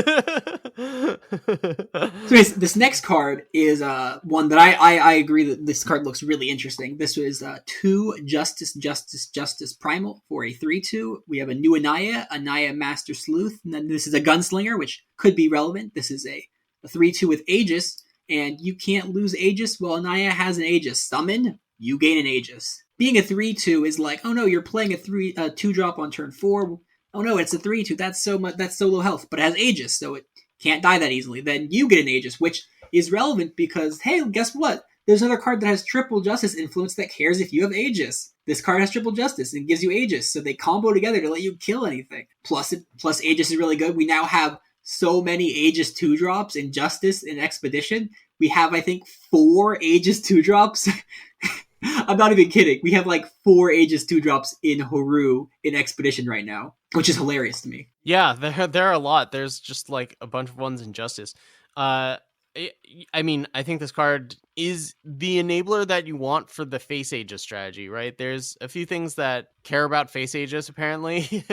this next card is one that I agree that this card looks really interesting. This was 2 Justice Primal for a 3/2. We have a new Anaya Master Sleuth, and then this is a Gunslinger, which could be relevant. This is a 3/2 with Aegis, and you can't lose Aegis. Well, Anaya has an Aegis. Summon, you gain an Aegis. Being a 3/2 is like, oh no, you're playing a 2-drop on turn 4. Oh no, it's a 3/2. That's so low health, but it has Aegis, so it can't die that easily. Then you get an Aegis, which is relevant because, hey, guess what? There's another card that has triple justice influence that cares if you have Aegis. This card has triple justice and gives you Aegis, so they combo together to let you kill anything. Plus Aegis is really good. We now have so many Aegis 2-drops in Justice and Expedition. We have, I think, 4 Aegis 2-drops. I'm not even kidding. We have like 4 Aegis 2-drops in Haru in Expedition right now, which is hilarious to me. Yeah, there are a lot. There's just like a bunch of ones in Justice. I mean, I think this card is the enabler that you want for the face Aegis strategy, right? There's a few things that care about face Aegis, apparently,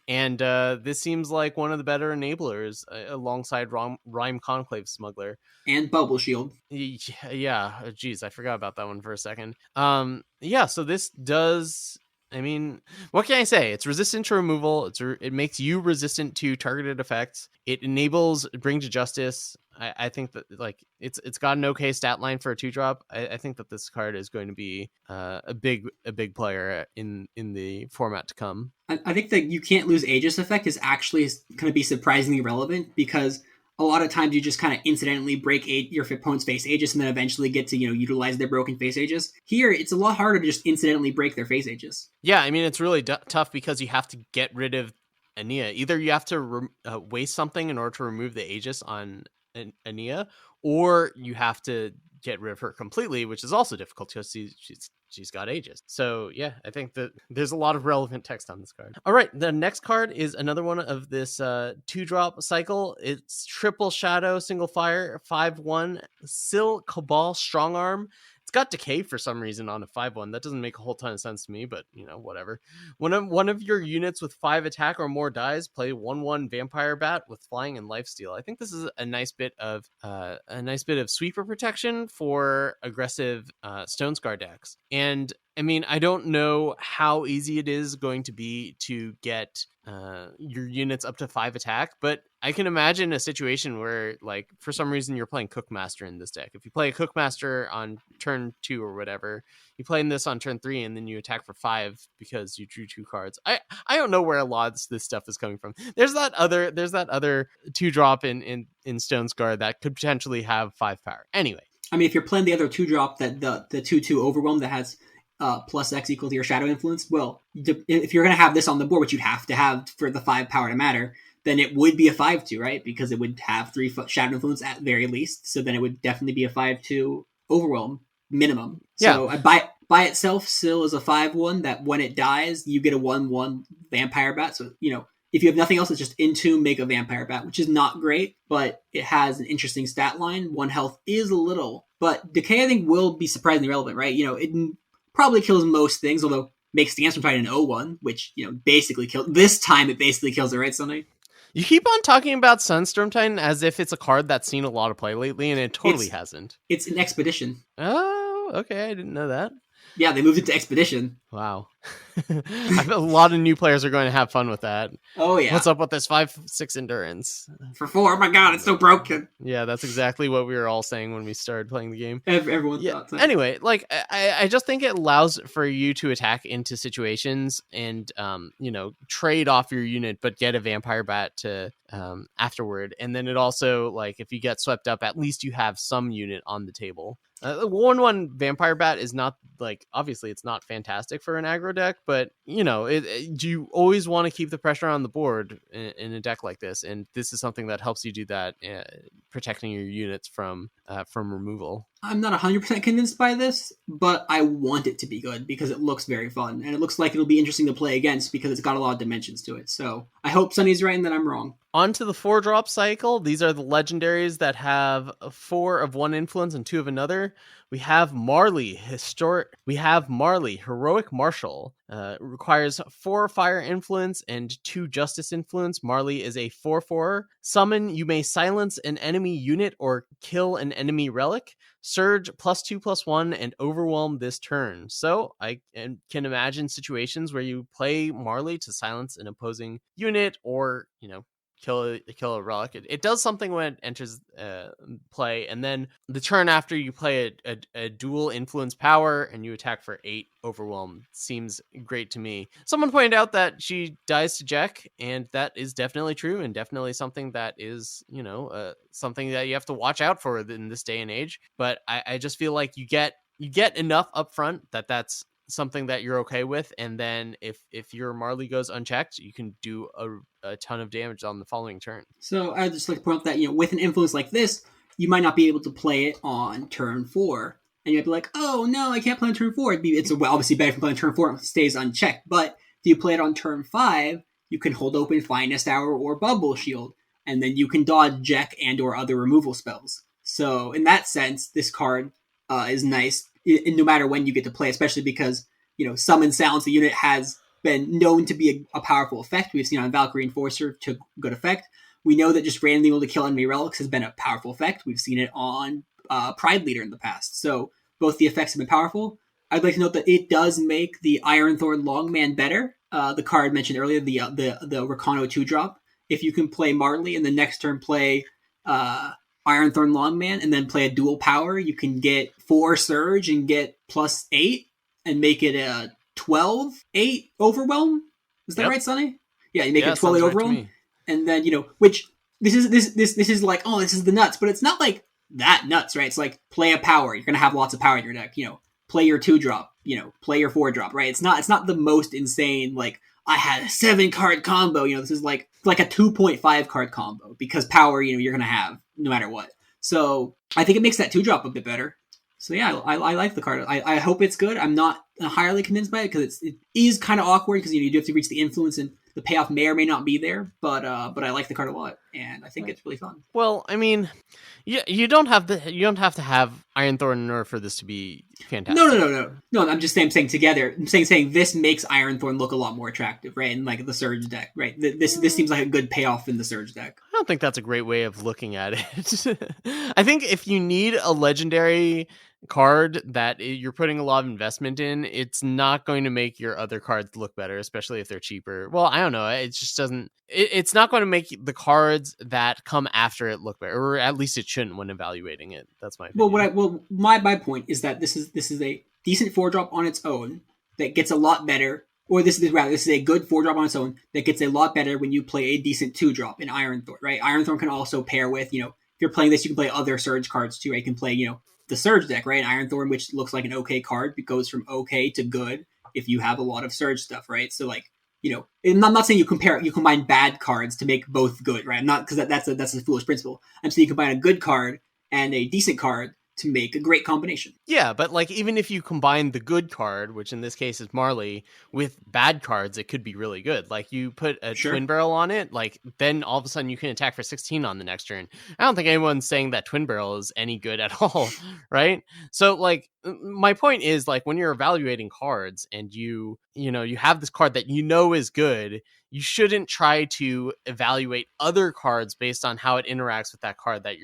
and this seems like one of the better enablers alongside Rhyme Conclave Smuggler. And Bubble Shield. Yeah, geez, I forgot about that one for a second. Yeah, so this does... I mean, what can I say? It's resistant to removal. It makes you resistant to targeted effects. It enables Bring to Justice. I think that like it's got an okay stat line for a 2-drop. I think that this card is going to be a big player in the format to come. I think that you can't lose Aegis effect is actually going to be surprisingly relevant because a lot of times you just kind of incidentally break your opponent's face Aegis and then eventually get to utilize their broken face Aegis. Here, it's a lot harder to just incidentally break their face Aegis. Yeah, I mean, it's really tough because you have to get rid of Ania. Either you have to waste something in order to remove the Aegis on Ania, or you have to get rid of her completely, which is also difficult because she's got Aegis. So yeah, I think that there's a lot of relevant text on this card. All right, the next card is another one of this 2-drop cycle. It's triple shadow, single fire, 5/1, Sil Cabal Strongarm. It's got decay for some reason on a 5/1. That doesn't make a whole ton of sense to me, but whatever. One of your units with 5 attack or more dies, play 1/1 Vampire Bat with flying and lifesteal. I think this is a nice bit of sweeper protection for aggressive Stone Scar decks. And I mean, I don't know how easy it is going to be to get your units up to 5 attack, but I can imagine a situation where, like, for some reason you're playing Cookmaster in this deck. If you play a Cookmaster on turn 2 or whatever, you play in this on turn 3 and then you attack for 5 because you drew 2 cards. I don't know where a lot of this stuff is coming from. There's that other 2-drop in Stone Scar that could potentially have 5 power. Anyway, I mean, if you're playing the other 2-drop that the 2/2 Overwhelm that has plus X equal to your Shadow Influence, well, if you're going to have this on the board, which you'd have to have for the 5 power to matter, then it would be a 5/2, right? Because it would have 3 Shadow Influence at very least. So then it would definitely be a 5/2 Overwhelm minimum. Yeah. So by itself, Sil is a 5/1 that when it dies, you get a 1/1 Vampire Bat. So, if you have nothing else, it's just Entomb, make a Vampire Bat, which is not great, but it has an interesting stat line. 1 health is a little, but Decay, I think, will be surprisingly relevant, right? It probably kills most things, although makes the Stormtide an 0/1, which, basically killed. This time it basically kills it, right, Sunny? You keep on talking about Sunstorm Titan as if it's a card that's seen a lot of play lately, and it totally hasn't. It's an Expedition. Oh, okay, I didn't know that. Yeah, they moved it to Expedition. Wow. I bet a lot of new players are going to have fun with that. Oh yeah. What's up with this 5/6 endurance? For 4, oh my god, it's so broken. Yeah, that's exactly what we were all saying when we started playing the game. Everyone Yeah. thought so. Anyway, like I just think it allows for you to attack into situations and trade off your unit, but get a vampire bat to afterward. And then it also, like, if you get swept up, at least you have some unit on the table. 1/1 vampire bat is not, like, obviously it's not fantastic for an aggro deck, but you always want to keep the pressure on the board in a deck like this, and this is something that helps you do that, protecting your units from removal. I'm not 100% convinced by this, but I want it to be good because it looks very fun, and it looks like it'll be interesting to play against because it's got a lot of dimensions to it. So I hope Sunny's right and that I'm wrong. On to the 4-drop cycle. These are the legendaries that have 4 of one influence and 2 of another. We have Marley, Heroic Marshal. Requires 4 fire influence and 2 justice influence. Marley is a 4/4. Summon, you may silence an enemy unit or kill an enemy relic. Surge +2/+1 and overwhelm this turn. So I can imagine situations where you play Marley to silence an opposing unit or, kill a relic. It does something when it enters play, and then the turn after you play a dual influence power and you attack for 8 overwhelm. Seems great to me. Someone pointed out that she dies to Jack, and that is definitely true, and definitely something that is something that you have to watch out for in this day and age. But I just feel like you get enough upfront that's something that you're okay with, and then if your Marley goes unchecked, you can do a ton of damage on the following turn. So I'd just like to point out that, with an influence like this, you might not be able to play it on turn 4, and you might be like, oh no, I can't play on turn 4. It's obviously better if you play on turn 4 and it stays unchecked, but if you play it on turn 5, you can hold open Finest Hour or Bubble Shield, and then you can dodge Jack and or other removal spells. So in that sense, this card is nice no matter when you get to play, especially because, Summon Silence the unit has been known to be a powerful effect. We've seen on Valkyrie Enforcer to good effect. We know that just randomly able to kill enemy relics has been a powerful effect. We've seen it on Pride Leader in the past. So both the effects have been powerful. I'd like to note that it does make the Ironthorn Longman better. The card mentioned earlier, the Rakano 2-drop. If you can play Marley and the next turn play Ironthorn Longman and then play a dual power, you can get 4 Surge and get +8 and make it a 12/8 overwhelm. Is that right, Sonny? Yeah, you make it 12/8 overwhelm. Right, and then, which this is like, oh, this is the nuts, but it's not like that nuts, right? It's like play a power. You're gonna have lots of power in your deck. Play your 2-drop. Play your 4-drop, right? It's not the most insane, like, I had a 7-card combo. This is like a 2.5 card combo because power, you're gonna have no matter what. So I think it makes that 2-drop a bit better. So yeah, I like the card. I hope it's good. I'm not entirely convinced by it because it is kind of awkward because you do have to reach the influence and the payoff may or may not be there. But I like the card a lot, and I think it's really fun. Well, I mean, you don't have to have Ironthorn in order for this to be fantastic. No. I'm just saying together. I'm saying this makes Ironthorn look a lot more attractive, right? And like the Surge deck, right? This seems like a good payoff in the Surge deck. I don't think that's a great way of looking at it. I think if you need a legendary card that you're putting a lot of investment in, it's not going to make your other cards look better, especially if they're cheaper. Well, I don't know. It just doesn't. It's not going to make the cards that come after it look better, or at least it shouldn't when evaluating it. That's my opinion. My point is that this is a decent 4-drop on its own that gets a lot better. Or this is a good 4-drop on its own that gets a lot better when you play a decent 2-drop in Ironthorn, right? Ironthorn can also pair with, if you're playing this, you can play other Surge cards too, right? You can play, the Surge deck, right? Ironthorn, which looks like an okay card, it goes from okay to good if you have a lot of Surge stuff, right? So like, I'm not saying you combine bad cards to make both good, right? I'm not, because that's a foolish principle. I'm saying you combine a good card and a decent card to make a great combination. Yeah, but like even if you combine the good card, which in this case is Marley, with bad cards, it could be really good. Like you put a Twin Barrel on it, like then all of a sudden you can attack for 16 on the next turn. I don't think anyone's saying that Twin Barrel is any good at all, right? So like my point is, like, when you're evaluating cards and you have this card that is good, you shouldn't try to evaluate other cards based on how it interacts with that card that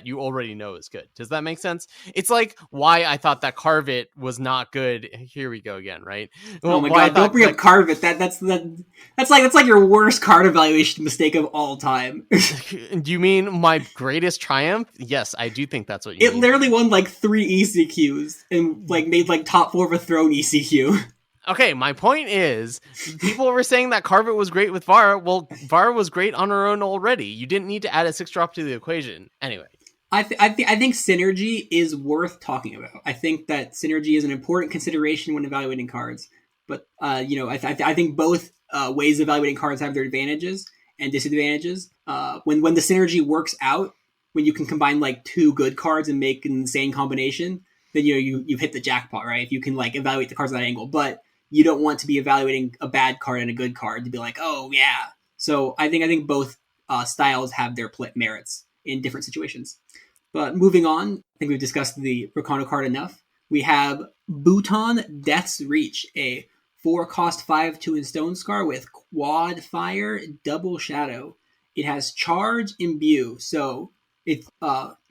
you already know is good. Does that make sense? It's like why I thought that Carve It was not good. Here we go again, right? Oh my god! Don't bring up Carve It. That's like your worst card evaluation mistake of all time. Do you mean my greatest triumph? Yes, I do think that's what you mean. It literally won like 3 ECQs and like made like top 4 of a throne ECQ. Okay, my point is, people were saying that Carve It was great with Vara. Well, Vara was great on her own already. You didn't need to add a 6-drop to the equation. Anyway. I think synergy is worth talking about. I think that synergy is an important consideration when evaluating cards. But, I think both ways of evaluating cards have their advantages and disadvantages. When the synergy works out, when you can combine like 2 good cards and make an insane combination, then you've hit the jackpot, right? If you can like evaluate the cards at that angle. But you don't want to be evaluating a bad card and a good card to be like, oh yeah. So I think both styles have their merits in different situations. But moving on, I think we've discussed the Rakano card enough. We have Bhutan Death's Reach, a 4-cost 5/2 in Stone Scar with quad fire, double shadow. It has charge, imbue. So its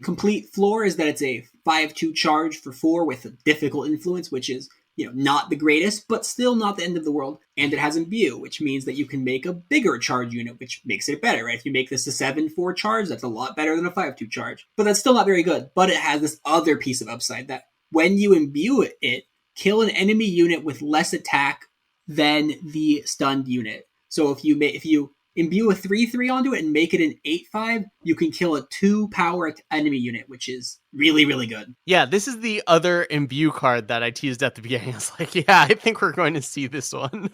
complete floor is that it's a 5/2 charge for 4 with a difficult influence, which is not the greatest, but still not the end of the world. And it has imbue, which means that you can make a bigger charge unit, which makes it better, right? If you make this a 7/4 charge, that's a lot better than a 5/2 charge. But that's still not very good. But it has this other piece of upside that when you imbue it, kill an enemy unit with less attack than the stunned unit. So if you imbue a 3/3 onto it and make it an 8/5, you can kill a 2-power enemy unit, which is really, really good. Yeah, this is the other imbue card that I teased at the beginning. I was like, yeah, I think we're going to see this one.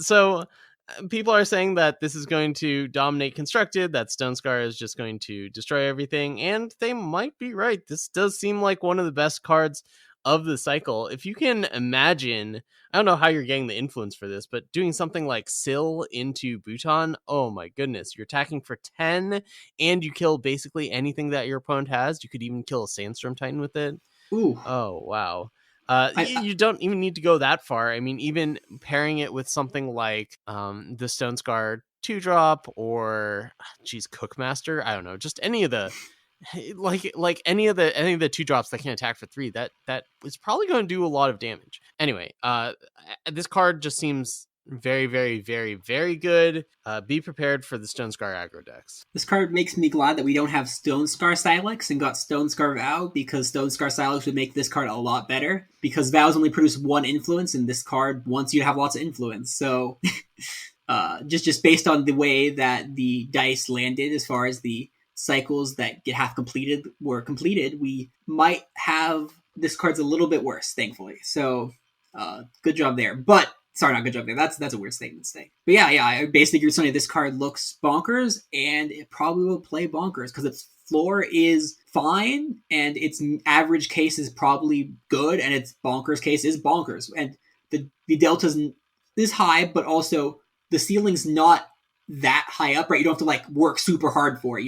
So people are saying that this is going to dominate constructed, that Stone Scar is just going to destroy everything, and they might be right. This does seem like one of the best cards of the cycle. If you can imagine, I don't know how you're getting the influence for this, but doing something like Syl into Bhutan, oh my goodness, you're attacking for 10 and you kill basically anything that your opponent has. You could even kill a Sandstorm Titan with it. Ooh. Oh, wow. You don't even need to go that far. I mean, even pairing it with something like the Stone Scar 2-drop or Cookmaster, I don't know, just any of the like any of the 2-drops that can attack for 3, that is probably going to do a lot of damage. Anyway, this card just seems very, very, very, very good. Be prepared for the Stone Scar aggro decks. This card makes me glad that we don't have Stone Scar Silex and got Stone Scar Vow, because Stone Scar Silex would make this card a lot better, because Vows only produce 1 influence and this card wants you to have lots of influence. So just based on the way that the dice landed as far as the cycles that get half completed were completed, we might have this card's a little bit worse, thankfully. So good job there. But sorry, not good job there. That's a weird statement to say. But yeah, I basically agree with Sonny. This card looks bonkers, and it probably will play bonkers because its floor is fine, and its average case is probably good, and its bonkers case is bonkers. And the delta is high, but also the ceiling's not that high up, right? You don't have to like work super hard for it.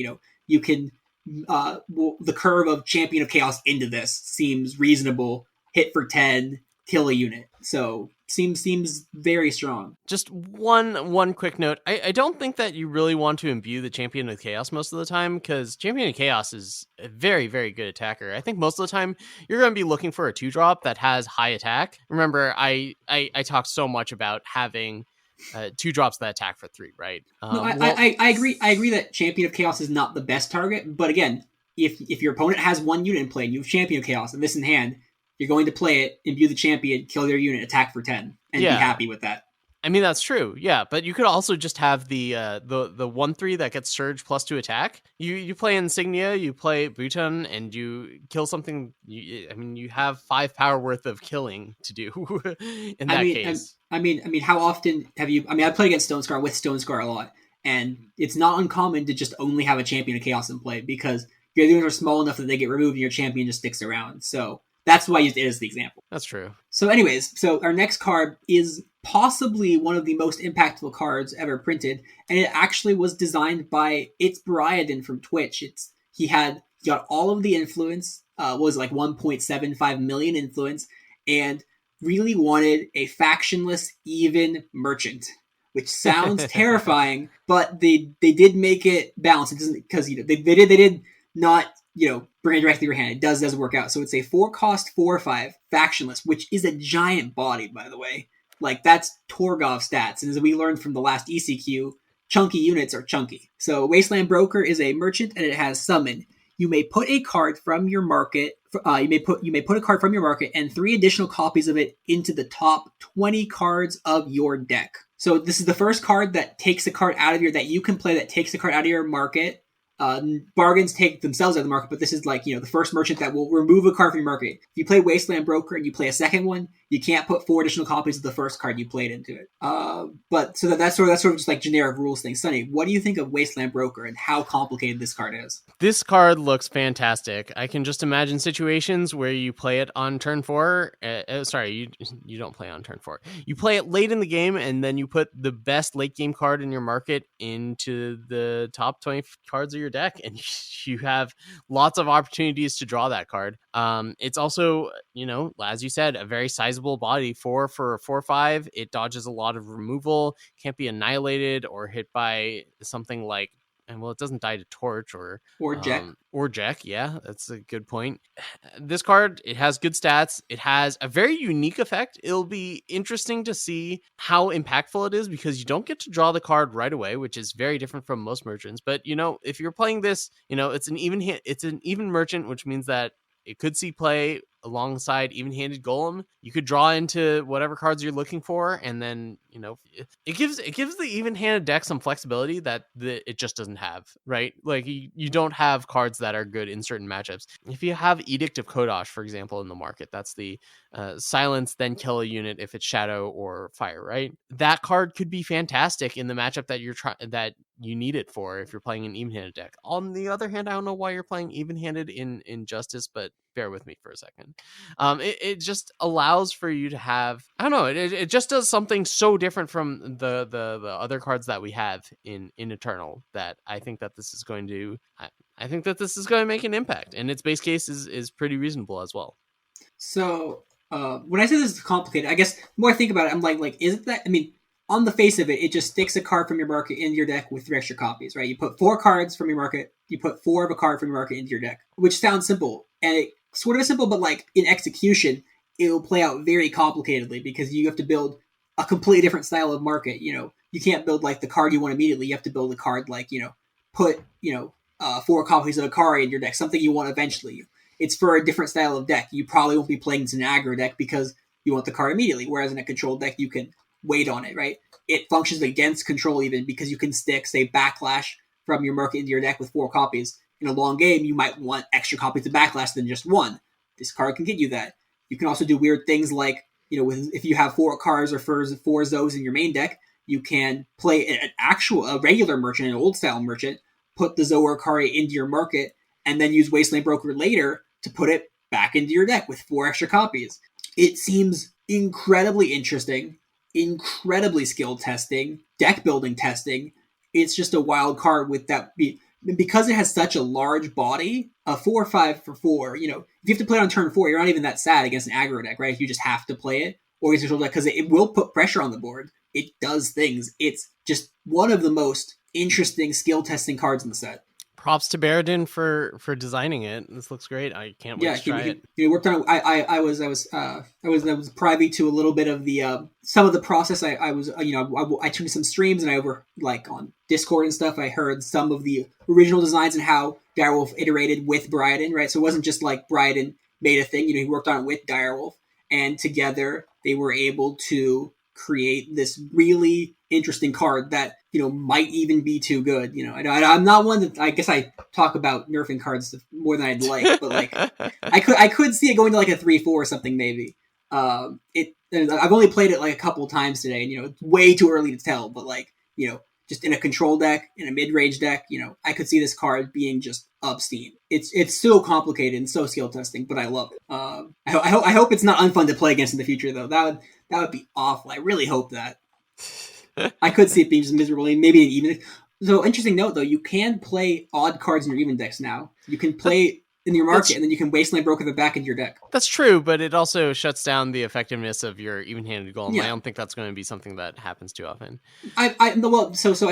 You can the curve of Champion of Chaos into this seems reasonable. Hit for 10, kill a unit. So seems very strong. Just one quick note. I don't think that you really want to imbue the Champion of Chaos most of the time, because Champion of Chaos is a very, very good attacker. I think most of the time you're going to be looking for a 2-drop that has high attack. Remember, I talked so much about having 2-drops that attack for 3, right? No, I agree. I agree that Champion of Chaos is not the best target, but again, if your opponent has 1 unit in play and you have Champion of Chaos and this in hand, you're going to play it, imbue the champion, kill their unit, attack for 10, and be happy with that. I mean, that's true, yeah, but you could also just have the 1/3 that gets Surge +2 attack. You play Insignia, you play Bhutan, and you kill something. You have 5 power worth of killing to do in that case. I mean, how often have you? I mean, I play against Stone Scar with Stone Scar a lot, and it's not uncommon to just only have a Champion of Chaos in play because your units are small enough that they get removed and your champion just sticks around. So that's why I used it as the example. That's true. So anyways, our next card is possibly one of the most impactful cards ever printed, and it actually was designed by It's Briaden from Twitch. He got all of the influence, was like 1.75 million influence, and really wanted a factionless even merchant, which sounds terrifying, but they did make it balanced. It doesn't, because they did not bring it directly to your hand. It does work out. So it's a 4-cost 4/5 factionless, which is a giant body, by the way. Like, that's Torgov stats, and as we learned from the last ECQ, chunky units are chunky. So Wasteland Broker is a merchant, and it has summon. You may put a card from your market. You may put a card from your market and 3 additional copies of it into the top 20 cards of your deck. So this is the first card that takes a card out of that you can play, that takes a card out of your market. Bargains take themselves out of the market, but this is like, the first merchant that will remove a card from your market. If you play Wasteland Broker and you play a second one, you can't put 4 additional copies of the first card you played into it. But so that's sort of just like generic rules thing. Sunny, what do you think of Wasteland Broker and how complicated this card is? This card looks fantastic. I can just imagine situations where you play it on turn 4. Sorry, you don't play on turn 4. You play it late in the game, and then you put the best late game card in your market into the top 20 cards of your deck, and you have lots of opportunities to draw that card. It's also, as you said, a very sizable body. 4 for a 4/5. It dodges a lot of removal, can't be annihilated or hit by something like, and well, it doesn't die to torch or Jack. Yeah, that's a good point. This card, it has good stats. It has a very unique effect. It'll be interesting to see how impactful it is, because you don't get to draw the card right away, which is very different from most merchants. But if you're playing this, it's an even merchant, which means that it could see play alongside even-handed golem. You could draw into whatever cards you're looking for, and then it gives the even-handed deck some flexibility that it just doesn't have, right? Like, you don't have cards that are good in certain matchups. If you have Edict of Kodosh, for example, in the market, that's the silence then kill a unit if it's shadow or fire, right? That card could be fantastic in the matchup that you need it for if you're playing an even-handed deck. On the other hand, I don't know why you're playing even-handed in Justice, but bear with me for a second. It just allows for you to have, I don't know, it just does something so different from the other cards that we have in Eternal, that I think that this is going to make an impact, and its base case is pretty reasonable as well. So when I say this is complicated, I guess the more I think about it, I'm like, is it that? I mean, on the face of it, it just sticks a card from your market into your deck with 3 extra copies, right? You put 4 cards from your market, you put 4 of a card from your market into your deck, which sounds simple, and it sort of simple, but like in execution, it'll play out very complicatedly, because you have to build a completely different style of market. You can't build like the card you want immediately. You have to build a card like, put 4 copies of a card in your deck, something you want eventually. It's for a different style of deck. You probably won't be playing this in an aggro deck because you want the card immediately, whereas in a control deck, you can wait on it, right? It functions against control even, because you can stick, say, Backlash from your market into your deck with 4 copies. In a long game, you might want extra copies of Backlash than just 1. This card can get you that. You can also do weird things like, if you have 4 cards or 4 Zos in your main deck, you can play a regular merchant, an old style merchant, put the Zo or Kari into your market, and then use Wasteland Broker later to put it back into your deck with 4 extra copies. It seems incredibly interesting, incredibly skill testing, deck building testing. It's just a wild card with that. Because it has such a large body, a 4/5 for 4, if you have to play it on turn 4, you're not even that sad against an aggro deck, right? If you just have to play it, or against a control deck, because it will put pressure on the board. It does things. It's just one of the most interesting skill testing cards in the set. Props to Baradin for designing it. This looks great. I can't wait to try it. He worked on it. I was privy to a little bit of the some of the process. I tuned some streams, and I over on Discord and stuff. I heard some of the original designs and how Direwolf iterated with Baradin, right? So it wasn't just like Baradin made a thing. He worked on it with Direwolf, and together they were able to create this really interesting card that might even be too good. I'm not one that, I guess I talk about nerfing cards more than I'd like, but I could see it going to like a 3/4 or something maybe. I've only played it like a couple times today, and it's way too early to tell. But just in a control deck, in a mid-range deck, I could see this card being just obscene. It's so complicated and so skill testing, but I love it. I hope it's not unfun to play against in the future, though. That would be awful. I really hope that. I could see it being just miserable, maybe an even. So, interesting note though, you can play odd cards in your even decks now. You can play in your market, and then you can Wasteland Broker the back into your deck. That's true, but it also shuts down the effectiveness of your even-handed golem. Yeah. I don't think that's going to be something that happens too often. So I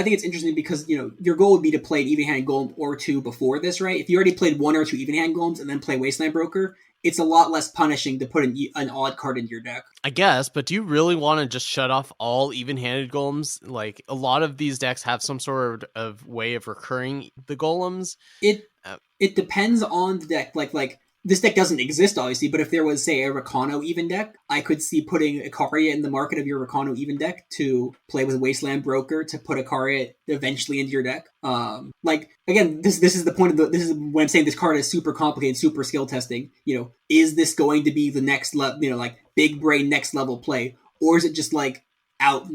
think it's interesting because, you know, your goal would be to play an even-handed golem or two before this, right? If you already played one or two even-handed golems and then play Wasteland Broker, it's a lot less punishing to put an odd card into your deck. I guess, but do you really want to just shut off all even-handed golems? Like, a lot of these decks have some sort of way of recurring the golems. It depends on the deck. Like this deck doesn't exist, obviously, but if there was, say, a Rakano even deck, I could see putting Ikaria in the market of your Rakano even deck to play with Wasteland Broker to put Ikaria eventually into your deck. Again, this is the point of this is when I'm saying this card is super complicated, super skill testing. You know, is this going to be the next level? You know, like big brain next level play, or is it just like out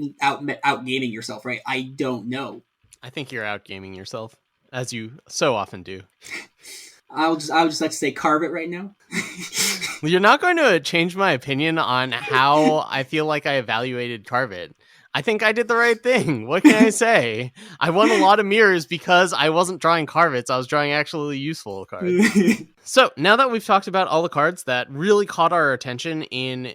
gaming yourself? Right? I don't know. I think you're out gaming yourself, as you so often do. I would just like to say carve it right now. You're not going to change my opinion on how I feel like I evaluated Carve It. I think I did the right thing. What can I say? I won a lot of mirrors because I wasn't drawing Carve It's. I was drawing actually useful cards. So now that we've talked about all the cards that really caught our attention in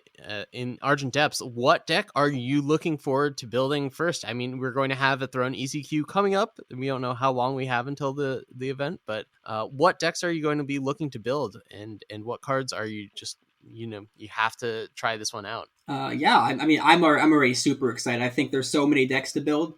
Argent Depths, what deck are you looking forward to building first? I mean, we're going to have a Throne ECQ coming up. We don't know how long we have until the event, but what decks are you going to be looking to build, and what cards are you just, you know, you have to try this one out? I'm already super excited. I think there's so many decks to build.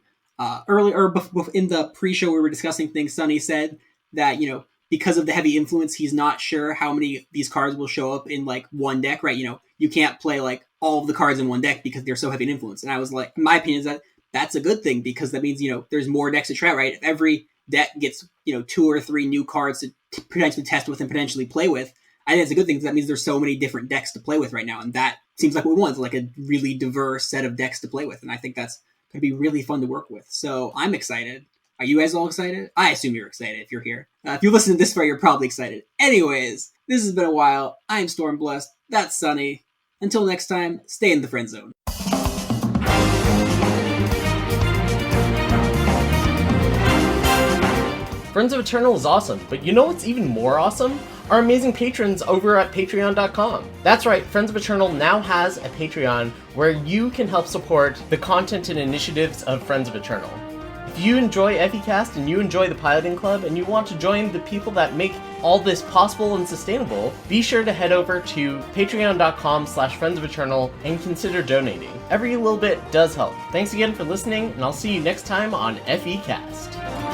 Earlier in the pre-show we were discussing things, Sunny said that, you know, because of the heavy influence, he's not sure how many of these cards will show up in like one deck, right? You know, you can't play like all of the cards in one deck because they're so heavy in influence. And I was like, my opinion is that that's a good thing, because that means, you know, there's more decks to try, right? If every deck gets, you know, 2 or 3 new cards to potentially test with and potentially play with, I think it's a good thing, because that means there's so many different decks to play with right now. And that seems like what we want, is like a really diverse set of decks to play with. And I think that's going to be really fun to work with. So I'm excited. Are you guys all excited? I assume you're excited if you're here. If you listen to this far, you're probably excited. Anyways, this has been a while. I'm Stormblessed. That's Sunny. Until next time, stay in the friend zone. Friends of Eternal is awesome, but you know what's even more awesome? Our amazing patrons over at patreon.com. That's right, Friends of Eternal now has a Patreon where you can help support the content and initiatives of Friends of Eternal. If you enjoy FECast and you enjoy the Piloting Club and you want to join the people that make all this possible and sustainable, be sure to head over to patreon.com/Friends of Eternal and consider donating. Every little bit does help. Thanks again for listening, and I'll see you next time on FECast.